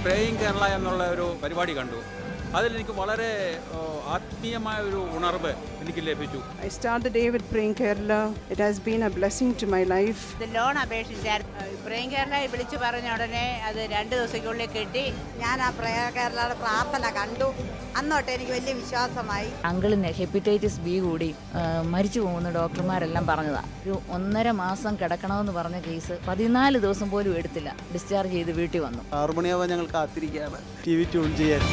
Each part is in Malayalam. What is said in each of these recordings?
പ്രേയിങ് കേരള എന്നുള്ള ഒരു പരിപാടി കണ്ടു. അതിലെനിക്ക് വളരെ ആത്മീയമായ ഒരു ഉണർവ് എനിക്ക് ലഭിച്ചു. I started day with Praying Kerala. It has been a blessing to my life. Loan അപേക്ഷിച്ചാൽ പ്രേയിങ് കേരള വിളിച്ചു പറഞ്ഞ ഉടനെ അത് 2 ദിവസത്തിനുള്ളിൽ കിട്ടി. ഞാൻ ആ പ്രേയർ കേരളയുടെ പ്രാർത്ഥന കണ്ടു. അന്നോട്ട് എനിക്ക് വലിയ വിശ്വാസമായി. അങ്കിളിന് ഹെപ്പറ്റൈറ്റിസ് ബി കൂടി മരിച്ചു പോകുന്ന ഡോക്ടർമാരെല്ലാം പറഞ്ഞതാ. ഒരു 1.5 മാസം കിടക്കണമെന്ന് പറഞ്ഞ കേസ് 14 ദിവസം പോലും എടുത്തില്ല. ഡിസ്ചാർജ് ചെയ്ത് വീട്ടിൽ വന്നു. 6 മണിയാവാൻ ഞങ്ങൾ കാത്തിരിക്കുകയാണ് TV ട്യൂൺ ചെയ്യാൻ.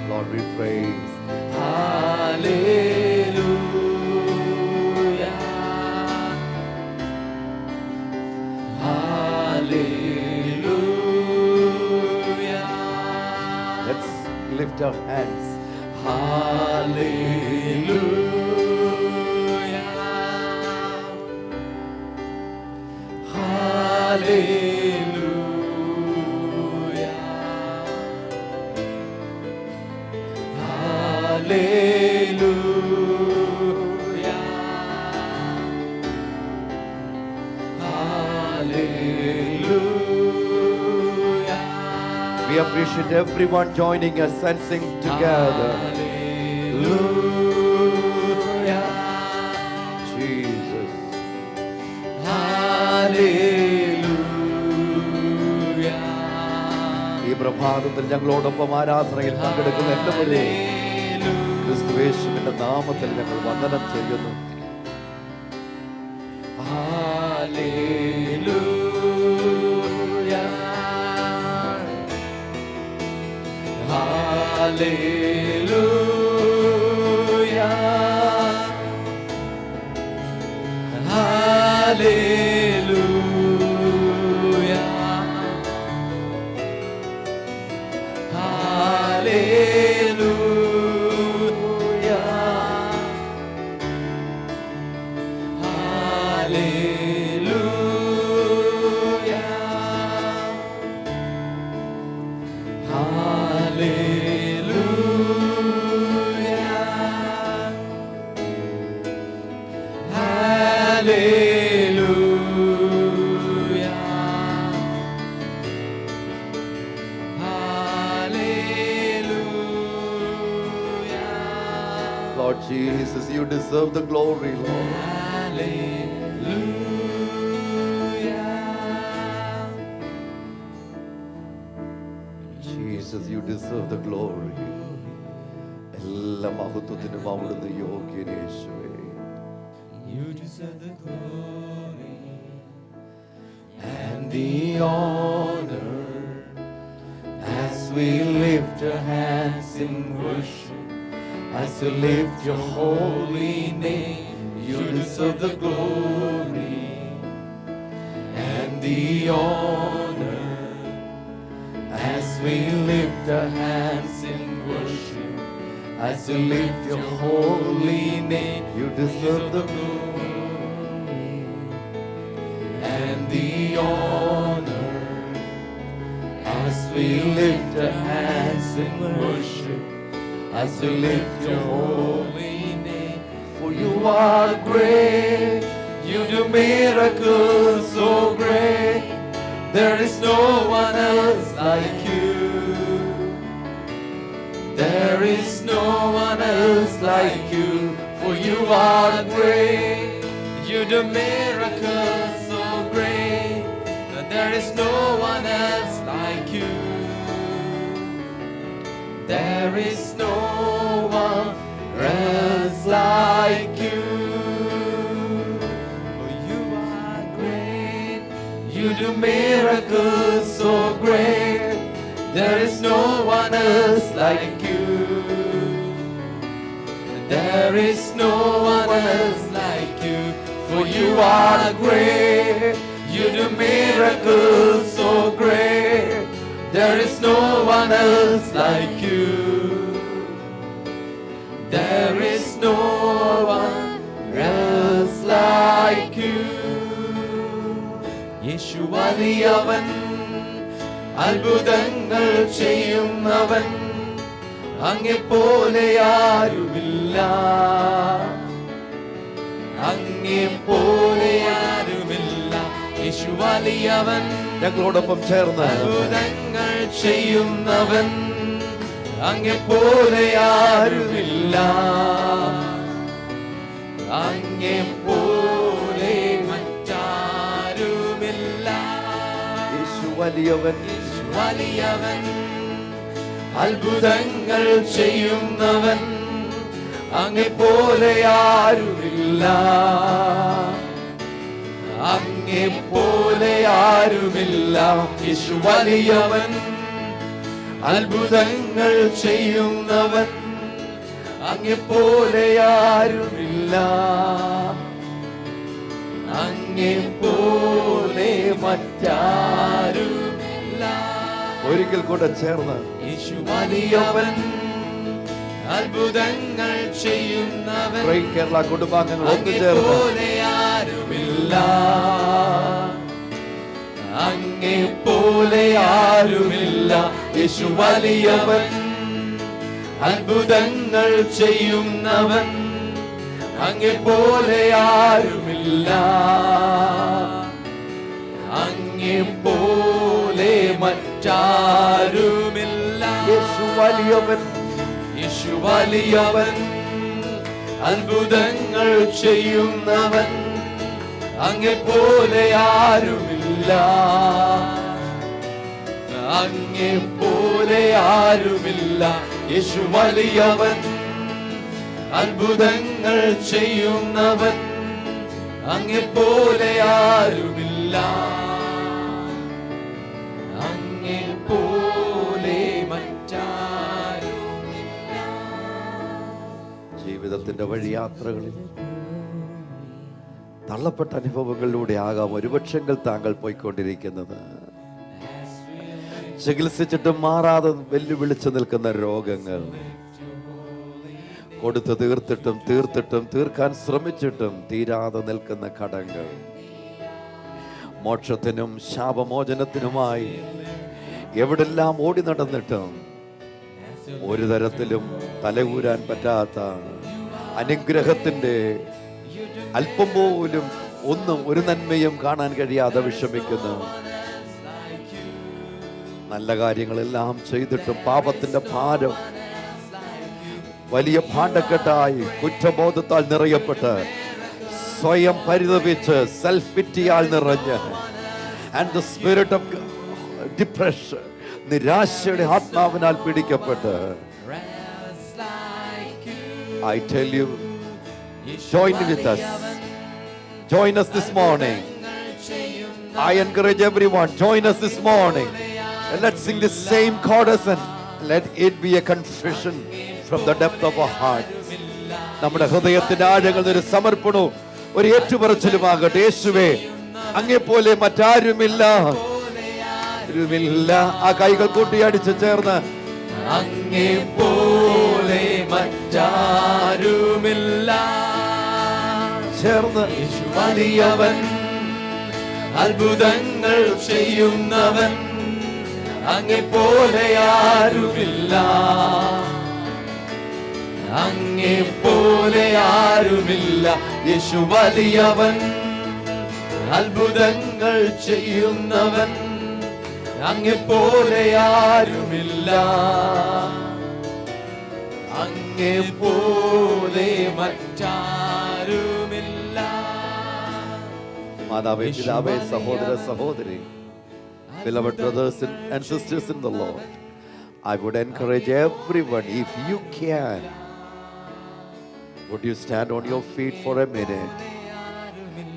Lord, we praise. Hallelujah. Hallelujah. Let's lift our hands. Hallelujah. Hallelujah. Hallelujah. Hallelujah. We appreciate everyone joining us and sing together. Hallelujah. Jesus. Hallelujah. ഈ പ്രഭാതത്തിൽ ഞങ്ങളോടൊപ്പം ആരാധനയിൽ പങ്കെടുക്കുന്ന എല്ലാവരെയും ക്രിസ്തുയേശുവിന്റെ നാമത്തിൽ ഞങ്ങൾ വന്ദനം ചെയ്യുന്നു. Hallelujah. Hallelujah. Hallelujah. Hallelujah. Lord Jesus, you deserve the glory, Lord. Jesus, you deserve the glory. എല്ലാ മഹത്വത്തിനും അവിടുന്ന് യോഗ്യൻ യേശുവേ. You deserve the glory and the honor as we lift our hands in worship, as we lift your holy name. You deserve the glory and the honor as we lift our hands in worship, as we lift your holy name. You deserve the glory and the honor as we lift our hands in worship, as we lift your holy name. For you are great, you do miracles so great. There is no one else like you. There is no one else like you. For you are great, you do miracles so great. There is no one else like you. There is no one else like you. For you are great. You do miracles so great. There is no one else like you. There is no one else like you. For you are great. You do miracles so great. There is no one else like you. There is no one else like you. യേശു വലിയവൻ, അത്ഭുതങ്ങൾ ചെയ്യുന്നവൻ, അങ്ങെപ്പോലെ ആരുമില്ല. അങ്ങെപ്പോലെ ആരുമില്ല. യേശു വലിയവൻ, ഞങ്ങളോടൊപ്പം ചേർന്ന് അത്ഭുതങ്ങൾ ചെയ്യുന്നവൻ, അങ്ങെപ്പോലെ ആരുമില്ല. അങ്ങെപ്പോലെ മറ്റാരുമില്ല. യേശു വലിയവൻ, യേശു വലിയവൻ, അത്ഭുതങ്ങൾ ചെയ്യുന്നവൻ, അങ്ങെപ്പോലെ ആരുമില്ല. അങ്ങെപ്പോലെ ആരുമില്ല. യേശു വലിയവൻ, അത്ഭുതങ്ങൾ ചെയ്യുന്നവൻ, അങ്ങെപ്പോലെ ആരുമില്ല. അങ്ങെപ്പോലെ മറ്റാരുമില്ല. ഒരിക്കൽ കൂടെ ചേർന്ന് യേശു വലിയവൻ, അത്ഭുതങ്ങൾ ചെയ്യുന്നവൻ, പ്രൈം കേരള കുടുംബാംഗങ്ങൾ ഒന്നു ചേർന്ന് അങ്ങെപ്പോലെ ആരുമില്ല. അങ്ങെപ്പോലെ ആരുമില്ല. യേശു വലിയവൻ, അത്ഭുതങ്ങൾ ചെയ്യുന്നവൻ, അങ്ങെപ്പോലെ ആരുമില്ല. അങ്ങെപ്പോലെ മറ്റാരുമില്ല. യേശു വലിയവൻ, യേശു വലിയവൻ, അത്ഭുതങ്ങൾ ചെയ്യുന്നവൻ, അങ്ങെപ്പോലെ ആരുമില്ല. അങ്ങെപ്പോലെ ആരുമില്ല. യേശു വലിയവൻ, അത്ഭുതങ്ങൾ ചെയ്യുന്നവൻ, അങ്ങെപ്പോലെ ആരുമില്ല. അങ്ങെപ്പോലെ മറ്റാരുമില്ല. ജീവിതത്തിന്റെ വഴിയാത്രകളിൽ തള്ളപ്പെട്ട അനുഭവങ്ങളിലൂടെ ആകാം ഒരുപക്ഷെങ്കിൽ താങ്കൾ പോയിക്കൊണ്ടിരിക്കുന്നത്. ചികിത്സിച്ചിട്ടും മാറാതെ വെല്ലുവിളിച്ചു നിൽക്കുന്ന രോഗങ്ങൾ, കൊടുത്തു തീർത്തിട്ടും തീർക്കാൻ ശ്രമിച്ചിട്ടും തീരാതെ നിൽക്കുന്ന കടങ്ങൾ, മോക്ഷത്തിനും ശാപമോചനത്തിനുമായി എവിടെല്ലാം ഓടി നടന്നിട്ടും ഒരു തരത്തിലും തലകൂരാൻ പറ്റാത്ത അനുഗ്രഹത്തിന്റെ അല്പം പോലും ഒരു നന്മയും കാണാൻ കഴിയാതെ വിഷമിക്കുന്നു. നല്ല കാര്യങ്ങളെല്ലാം ചെയ്തിട്ടും പാപത്തിന്റെ ഭാരം വലിയ ഭാണ്ഡക്കെട്ടായി കുറ്റബോധത്താൽ നിറയപ്പെട്ട് സ്വയം പരിതപിച്ച് സെൽഫ് പിറ്റിയാൽ നിറഞ്ഞ് and the spirit of depression, നിരാശയുടെ ആത്മാവിനാൽ പിടിക്കപ്പെട്ട്, I tell you, join with us. Join us this morning. I encourage everyone, join us this morning. And let's sing the same chorus and let it be a confession from the depth of our heart. നമ്മുടെ ഹൃദയത്തിന്റെ ആഴങ്ങളിൽ ഒരു സമർപ്പണവും ഒരു ഏറ്റുപറച്ചിലുമാകട്ടെ. യേശുവേ, അങ്ങെപ്പോലെ മറ്റാരുമില്ല. ആ കൈകൾ കൂട്ടിയടിച്ച് ചേർന്ന് അങ്ങെപ്പോലെ മറ്റാരുമില്ല. ചേർന്ന് യേശു വലിയവൻ, അത്ഭുതങ്ങൾ ചെയ്യുന്നവൻ, അങ്ങെപ്പോലെ ആരുമില്ല. അങ്ങെപ്പോലെ ആരുമില്ല. യേശു വലിയവൻ, അത്ഭുതങ്ങൾ ചെയ്യുന്നവൻ, അങ്ങെപ്പോലെ ആരുമില്ല. അങ്ങെപ്പോലെ മറ്റാരുമില്ല. മാതാവേ, പിതാവേ, സഹോദര സഹോദരി, beloved brothers and sisters in the Lord, I would encourage everyone, if you can, would you stand on your feet for a minute?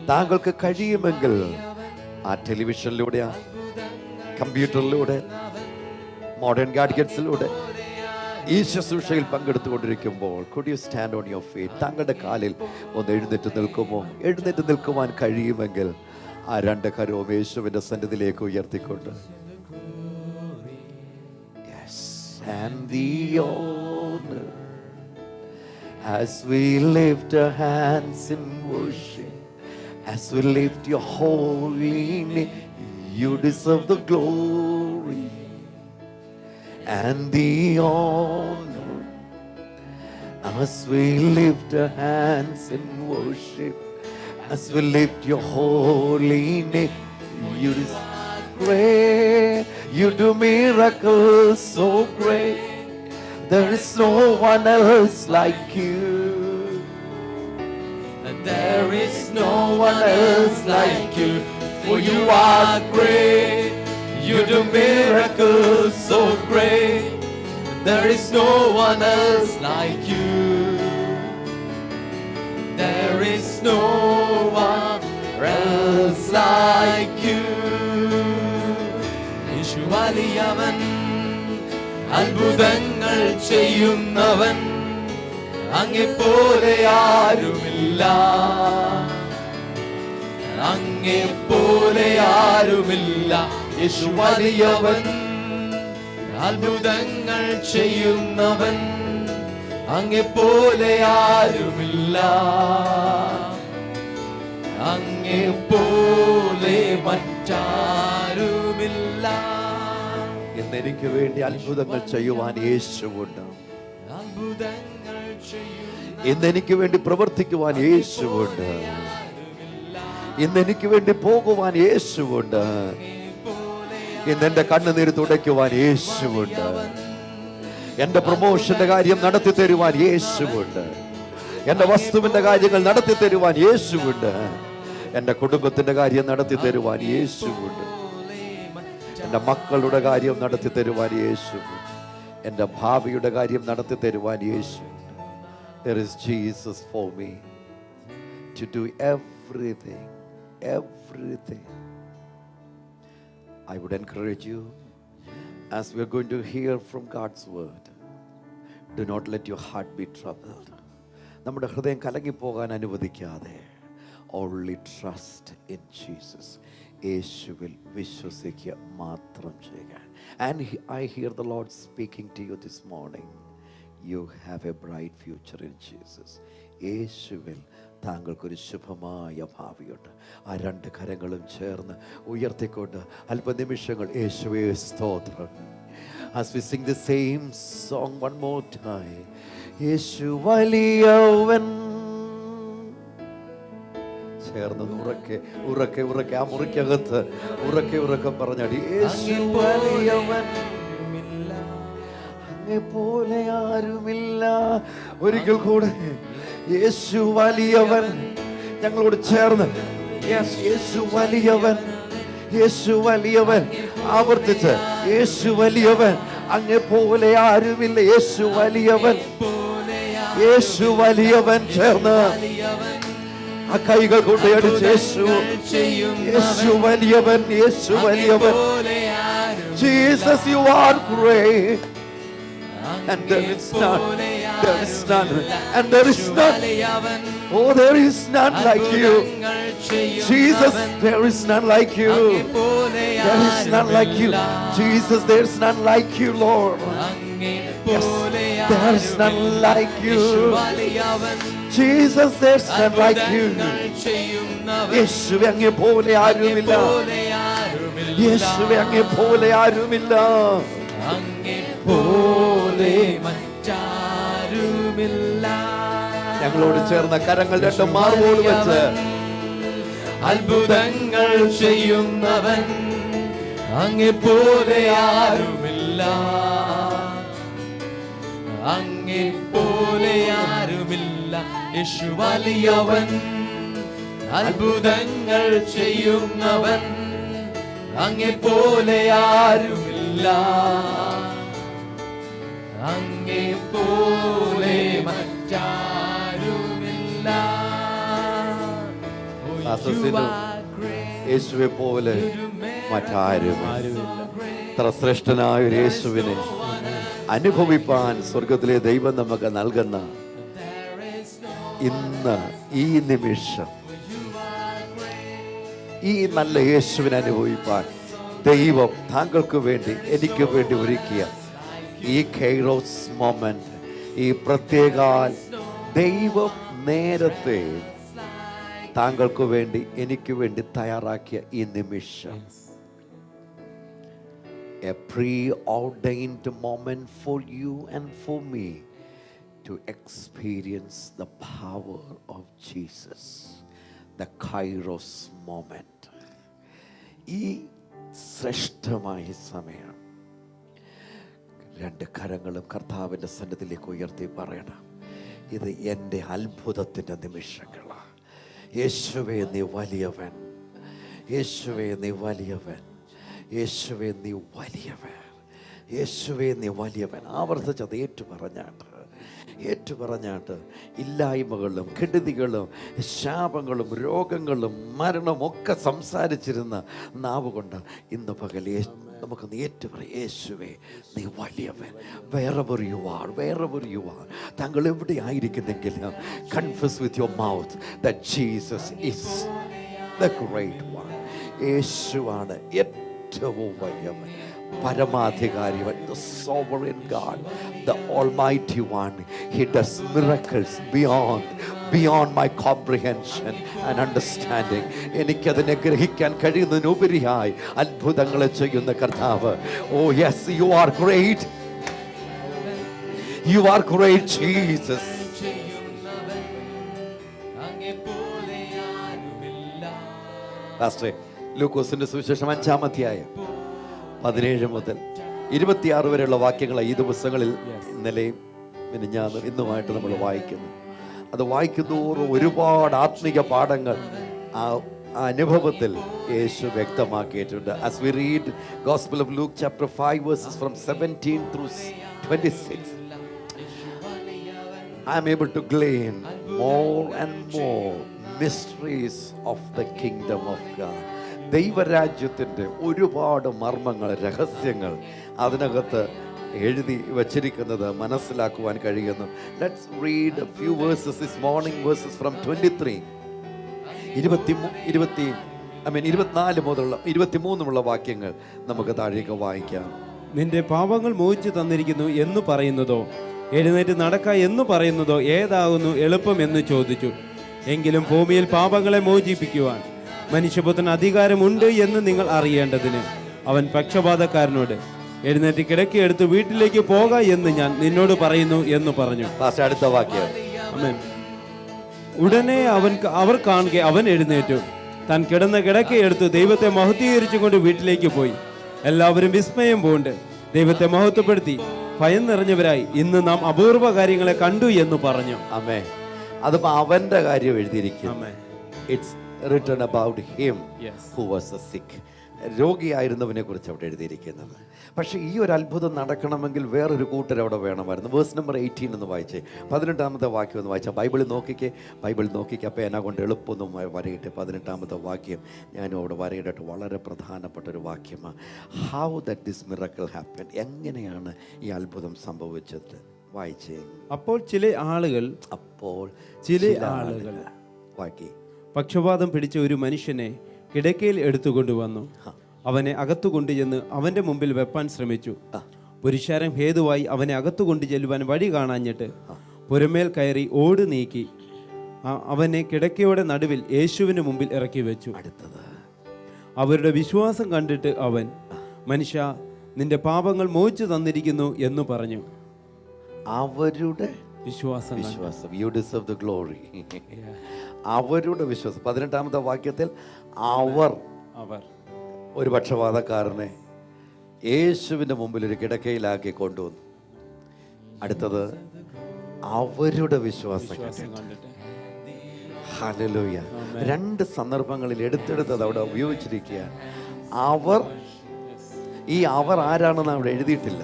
താങ്കൾക്ക് കഴിയുമെങ്കിൽ ആ ടെലിവിഷനിലൂടെ, കമ്പ്യൂട്ടറിലൂടെ, മോഡേൺ ഗാഡ്ഗറ്റ്സിലൂടെ ഈ ശുശ്രൂഷയിൽ പങ്കെടുത്തുകൊണ്ടിരിക്കുമ്പോൾ could you stand on your feet? താങ്കളുടെ കാലിൽ ഒന്ന് എഴുന്നേറ്റ് നിൽക്കുമോ? എഴുന്നേറ്റ് നിൽക്കുവാൻ കഴിയുമെങ്കിൽ ആ രണ്ട് കരവും യേശുവിന്റെ സന്നിധിയിലേക്ക് ഉയർത്തിക്കൊണ്ട്, yes, and the honor as we lift our hands in worship, as we lift your holy name, you deserve the glory and the honor as we lift our hands in worship, as we lift your holy name. You are great, you do miracles so great, there is no one else like you. There is no one else like you, for you are great, you do miracles so great, there is no one else like you. There is no one else like you. യേശു വലിയവൻ, അത്ഭുതങ്ങൾ ചെയ്യുന്നവൻ, അങ്ങെപ്പോലെ ആരുമില്ല, അങ്ങെപ്പോലെ ആരുമില്ല. യേശു വലിയവൻ, അത്ഭുതങ്ങൾ ചെയ്യുന്നവൻ, അങ്ങെപ്പോലെ ആരുമില്ല, അങ്ങെപ്പോലെ മറ്റാരുമില്ല. ഇന്ന് എനിക്ക് വേണ്ടി അത്ഭുതങ്ങൾ ചെയ്യുവാൻ യേശുവുണ്ട്. അത്ഭുതങ്ങൾ ചെയ്യുന്ന ഇന്ന് എനിക്ക് വേണ്ടി പ്രവർത്തിക്കുവാൻ യേശുവുണ്ട്. ഇന്ന് എനിക്ക് വേണ്ടി പോകുവാൻ യേശുവുണ്ട്. ഇന്ന് എന്റെ കണ്ണുനീര് തുടയ്ക്കുവാൻ യേശുവുണ്ട്. എന്റെ പ്രൊമോഷന്റെ കാര്യം നടത്തി തരുവാൻ യേശുവുണ്ട്. എന്റെ വസ്തുവിന്റെ കാര്യങ്ങൾ നടത്തി തരുവാൻ യേശുവുണ്ട്. എന്റെ കുടുംബത്തിന്റെ കാര്യം നടത്തി തരുവാൻ യേശുവുണ്ട്. എന്റെ മക്കളുടെ കാര്യം നടത്തി തരുവാൻ യേശുവുണ്ട്. എന്റെ ഭാവിയുടെ കാര്യം നടത്തി തരുവാൻ യേശുവുണ്ട്. There is Jesus for me to do everything. I would encourage you, as we are going to hear from God's word, do not let your heart be troubled. നമ്മുടെ ഹൃദയം കലങ്ങിപ്പോകാൻ അനുവദിക്കാതെ, only trust in Jesus. യേശുവിൽ വിശ്വസിക്കുക മാത്രം ചെയ്യുക. And I hear the Lord speaking to you this morning. You have a bright future in Jesus. യേശുവിൽ താങ്കൾക്കൊരു ശുഭമായ ഭാവിയുണ്ട്. ആ രണ്ട് കരങ്ങളും ചേർന്ന് ഉയർത്തിക്കൊണ്ട് അല്പനിമിഷങ്ങൾ യേശുവേ സ്തോത്രം. As we sing the same song one more time, യേശു വലിയവൻ. ചേർന്ന് ഉറക്കെ ഉറക്കെ ഉറക്കെ ആ മുറിക്കകത്ത് ഉറക്കെ ഉറക്കെ പറഞ്ഞാടി, യേശു വലിയവൻ, അങ്ങെപ്പോലെ ആരുമില്ല. ഒരിക്കൽ കൂടെ, യേശു വലിയവൻ. ഞങ്ങളോട് ചേർന്ന് യേശു വലിയവൻ, യേശു വലിയവൻ. ആവർത്തിച്ച്, യേശു വലിയവൻ, അങ്ങെപ്പോലെ ആരുമില്ല. യേശു വലിയവൻ, യേശു വലിയവൻ. ചേർന്ന് ആ കൈകൾ കൊണ്ട് അടിച്ച് യേശു, യേശു വലിയവൻ, യേശു വലിയവൻ. Jesus, you are great. And there is none, and there is none. Oh, there is none like you. Jesus, there is none like you. There is none like you. Jesus, there is none like you, Lord. Yes, there is none like you. Jesus, there is none like you. യേശുവേ, അങ്ങെപ്പോലെ ആരുമില്ല. യേശുവേ, അങ്ങെപ്പോലെ ആരുമില്ല. അങ്ങെപ്പോലെ മറ്റാരുമില്ല. ഞങ്ങളോട് ചേർന്ന കരങ്ങൾ രണ്ടും മാർവോട് വെച്ച്, അത്ഭുതങ്ങൾ ചെയ്യുന്നവൻ, അങ്ങെപ്പോലെ ആരുമില്ല, അങ്ങെപ്പോലെ ആരുമില്ല. യേശു വലിയവൻ, അത്ഭുതങ്ങൾ ചെയ്യുന്നവൻ, അങ്ങെപ്പോലെ ആരുമില്ല, വിശ്വാസത്തിലും യേശുവെ പോലെ മറ്റാരും ഇത്ര ശ്രേഷ്ഠനായ ഒരു യേശുവിനെ അനുഭവിപ്പാൻ സ്വർഗത്തിലെ ദൈവം നമുക്ക് നൽകുന്ന ഇന്ന് ഈ നിമിഷം ഈ നല്ല യേശുവിനെ അനുഭവിപ്പാൻ ദൈവം താങ്കൾക്ക് വേണ്ടി എനിക്ക് വേണ്ടി ഒരുക്കിയ ഈ കൈറോസ് മൊമെന്റ്, ഈ പ്രത്യേക ദൈവം നേരത്തെ താങ്കൾക്ക് വേണ്ടി എനിക്ക് വേണ്ടി തയ്യാറാക്കിയ ഈ നിമിഷം, a preordained moment for you and for me to experience the power of Jesus, the Kairos moment. ഈ ശ്രേഷ്ഠമായ സമയം രണ്ട് കരങ്ങളും കർത്താവിൻ്റെ സന്നിധിയിലേക്ക് ഉയർത്തി പറയണം, ഇത് എൻ്റെ അത്ഭുതത്തിൻ്റെ നിമിഷങ്ങളാണ്. യേശുവേ നീ വലിയവൻ, യേശുവേ നീ വലിയവൻ, യേശുവേ നീ വലിയവൻ, യേശുവേ നീ വലിയവൻ. ആവർത്തിച്ചത് ഏറ്റുപറഞ്ഞാട്ട് ഇല്ലായ്മകളും കെടുതികളും ശാപങ്ങളും രോഗങ്ങളും മരണവും ഒക്കെ സംസാരിച്ചിരുന്ന നാവ് കൊണ്ട് ഇന്ന് പകൽ നമുക്ക് ഏറ്റുപറയാം, യേശുവേ നീ വലിയവൻ. wherever you are താങ്കൾ എവിടെ ആയിരിക്കുന്നെങ്കിലും confess with your mouth that Jesus is the great one. യേശുവാണ് ഏറ്റവും വലിയവൻ, പരമാധികാരിവൻ, the sovereign God, the almighty one. He does miracles beyond my comprehension and understanding. എനിക്കതിനെ ഗ്രഹിക്കാൻ കഴിയുന്നതിനുപരിയായി അത്ഭുതങ്ങളെ ചെയ്യുന്ന കർത്താവ്. Oh yes, you are great, you are great Jesus. പാസ്റ്ററെ, ലൂക്കോസിന്റെ സുവിശേഷം 5-ാം അധ്യായം 17 മുതൽ 26 വരെയുള്ള വാക്യങ്ങളാണ് ഈ ദിവസങ്ങളിൽ ഇന്നലെയും മിനിഞ്ഞാന്നും ഇന്നുമായിട്ട് നമ്മൾ വായിക്കുന്നു. അത് വായിക്കുന്നതോറും ഒരുപാട് ആത്മീക പാഠങ്ങൾ ആ അനുഭവത്തിൽ യേശു വ്യക്തമാക്കിയിട്ടുണ്ട്. As we read Gospel of Luke chapter 5 verses from 17 through 26, I am able to glean more and more mysteries of the kingdom of God. ദൈവരാജ്യത്തിൻ്റെ ഒരുപാട് മർമ്മങ്ങൾ, രഹസ്യങ്ങൾ അതിനകത്ത് എഴുതി വച്ചിരിക്കുന്നത് മനസ്സിലാക്കുവാൻ കഴിയുന്നു. Let's read a few verses this morning, verses from 24 മുതലുള്ള 23 വാക്യങ്ങൾ നമുക്ക് താഴേക്ക് വായിക്കാം. നിന്റെ പാപങ്ങൾ മോചിച്ചു തന്നിരിക്കുന്നു എന്ന് പറയുന്നതോ എഴുന്നേറ്റ് നടക്ക എന്ന് പറയുന്നതോ ഏതാകുന്നു എളുപ്പം എന്ന് ചോദിച്ചു. എങ്കിലും ഭൂമിയിൽ പാപങ്ങളെ മോചിപ്പിക്കുവാൻ മനുഷ്യപുത്രൻ അധികാരമുണ്ട് എന്ന് നിങ്ങൾ അറിയേണ്ടതിന് അവൻ പക്ഷപാതക്കാരനോട് എഴുന്നേറ്റ് കിടക്കയെടുത്ത് വീട്ടിലേക്ക് പോക എന്ന് ഞാൻ നിന്നോട് പറയുന്നു എന്ന് പറഞ്ഞു. അടുത്ത വാക്യം. ആമേൻ. ഉടനെ അവർ കാണുക അവൻ എഴുന്നേറ്റു താൻ കിടന്ന കിടക്കയെടുത്ത് ദൈവത്തെ മഹത്വീകരിച്ചുകൊണ്ട് വീട്ടിലേക്ക് പോയി. എല്ലാവരും വിസ്മയം പൂണ്ട് ദൈവത്തെ മഹത്വപ്പെടുത്തി ഭയം നിറഞ്ഞവരായി ഇന്ന് നാം അപൂർവ കാര്യങ്ങളെ കണ്ടു എന്ന് പറഞ്ഞു. ആമേൻ. അതിപ്പോ അവന്റെ കാര്യം എഴുതിയിരിക്കുന്നു. It's written about him who was sick. രോഗിയായിരുന്നവനെ കുറിച്ച് അവിടെ എഴുതിയിരിക്കുന്നത്. പക്ഷേ ഈ ഒരു അത്ഭുതം നടക്കണമെങ്കിൽ വേറൊരു കൂട്ടർ അവിടെ വേണമായിരുന്നു. വേഴ്സ് നമ്പർ 18 എന്ന് വായിച്ചേ, 18ാമത്തെ വാക്യം ഒന്ന് വായിച്ചാൽ. ബൈബിൾ നോക്കിക്കേ അപ്പോൾ എന്നെ കൊണ്ട് എളുപ്പമൊന്നും വരയിട്ട് 18ാമത്തെ വാക്യം ഞാനും അവിടെ വരയിടട്ടെ. വളരെ പ്രധാനപ്പെട്ട ഒരു വാക്യമാണ്. How that this miracle happen, എങ്ങനെയാണ് ഈ അത്ഭുതം സംഭവിച്ചത്? വായിച്ചേ. അപ്പോൾ ചില ആളുകൾ വായിക്കേ. പക്ഷപാതം പിടിച്ച ഒരു മനുഷ്യനെ കിടക്കയിൽ എടുത്തുകൊണ്ടുവന്നു. അവനെ അകത്തു കൊണ്ടുചെന്ന് അവന്റെ മുമ്പിൽ വെപ്പാൻ ശ്രമിച്ചു. പുരുഷാരം ഹേതുവായി അവനെ അകത്തു കൊണ്ടു ചെല്ലുവാൻ വഴി കാണാഞ്ഞിട്ട് പുരമേൽ കയറി ഓട് നീക്കി അവനെ കിടക്കയുടെ നടുവിൽ യേശുവിന് മുമ്പിൽ ഇറക്കി വെച്ചു. അവരുടെ വിശ്വാസം കണ്ടിട്ട് അവൻ, മനുഷ്യ, നിന്റെ പാപങ്ങൾ മോചിച്ചു തന്നിരിക്കുന്നു എന്ന് പറഞ്ഞു. അവരുടെ വിശ്വാസം. You deserve the glory. അവരുടെ വിശ്വാസം. 18ാമത്തെ വാക്യത്തിൽ അവർ ഒരു പക്ഷപാതക്കാരനെ യേശുവിൻ്റെ മുമ്പിൽ ഒരു കിടക്കയിലാക്കി കൊണ്ടുവന്നു. അടുത്തത് അവരുടെ വിശ്വാസം കണ്ടിട്ട്. ഹല്ലേലൂയ. 2 സന്ദർഭങ്ങളിൽ എടുത്തെടുത്തത് അവിടെ ഉപയോഗിച്ചിരിക്കുക. ഈ അവർ ആരാണെന്ന് അവിടെ എഴുതിയിട്ടില്ല.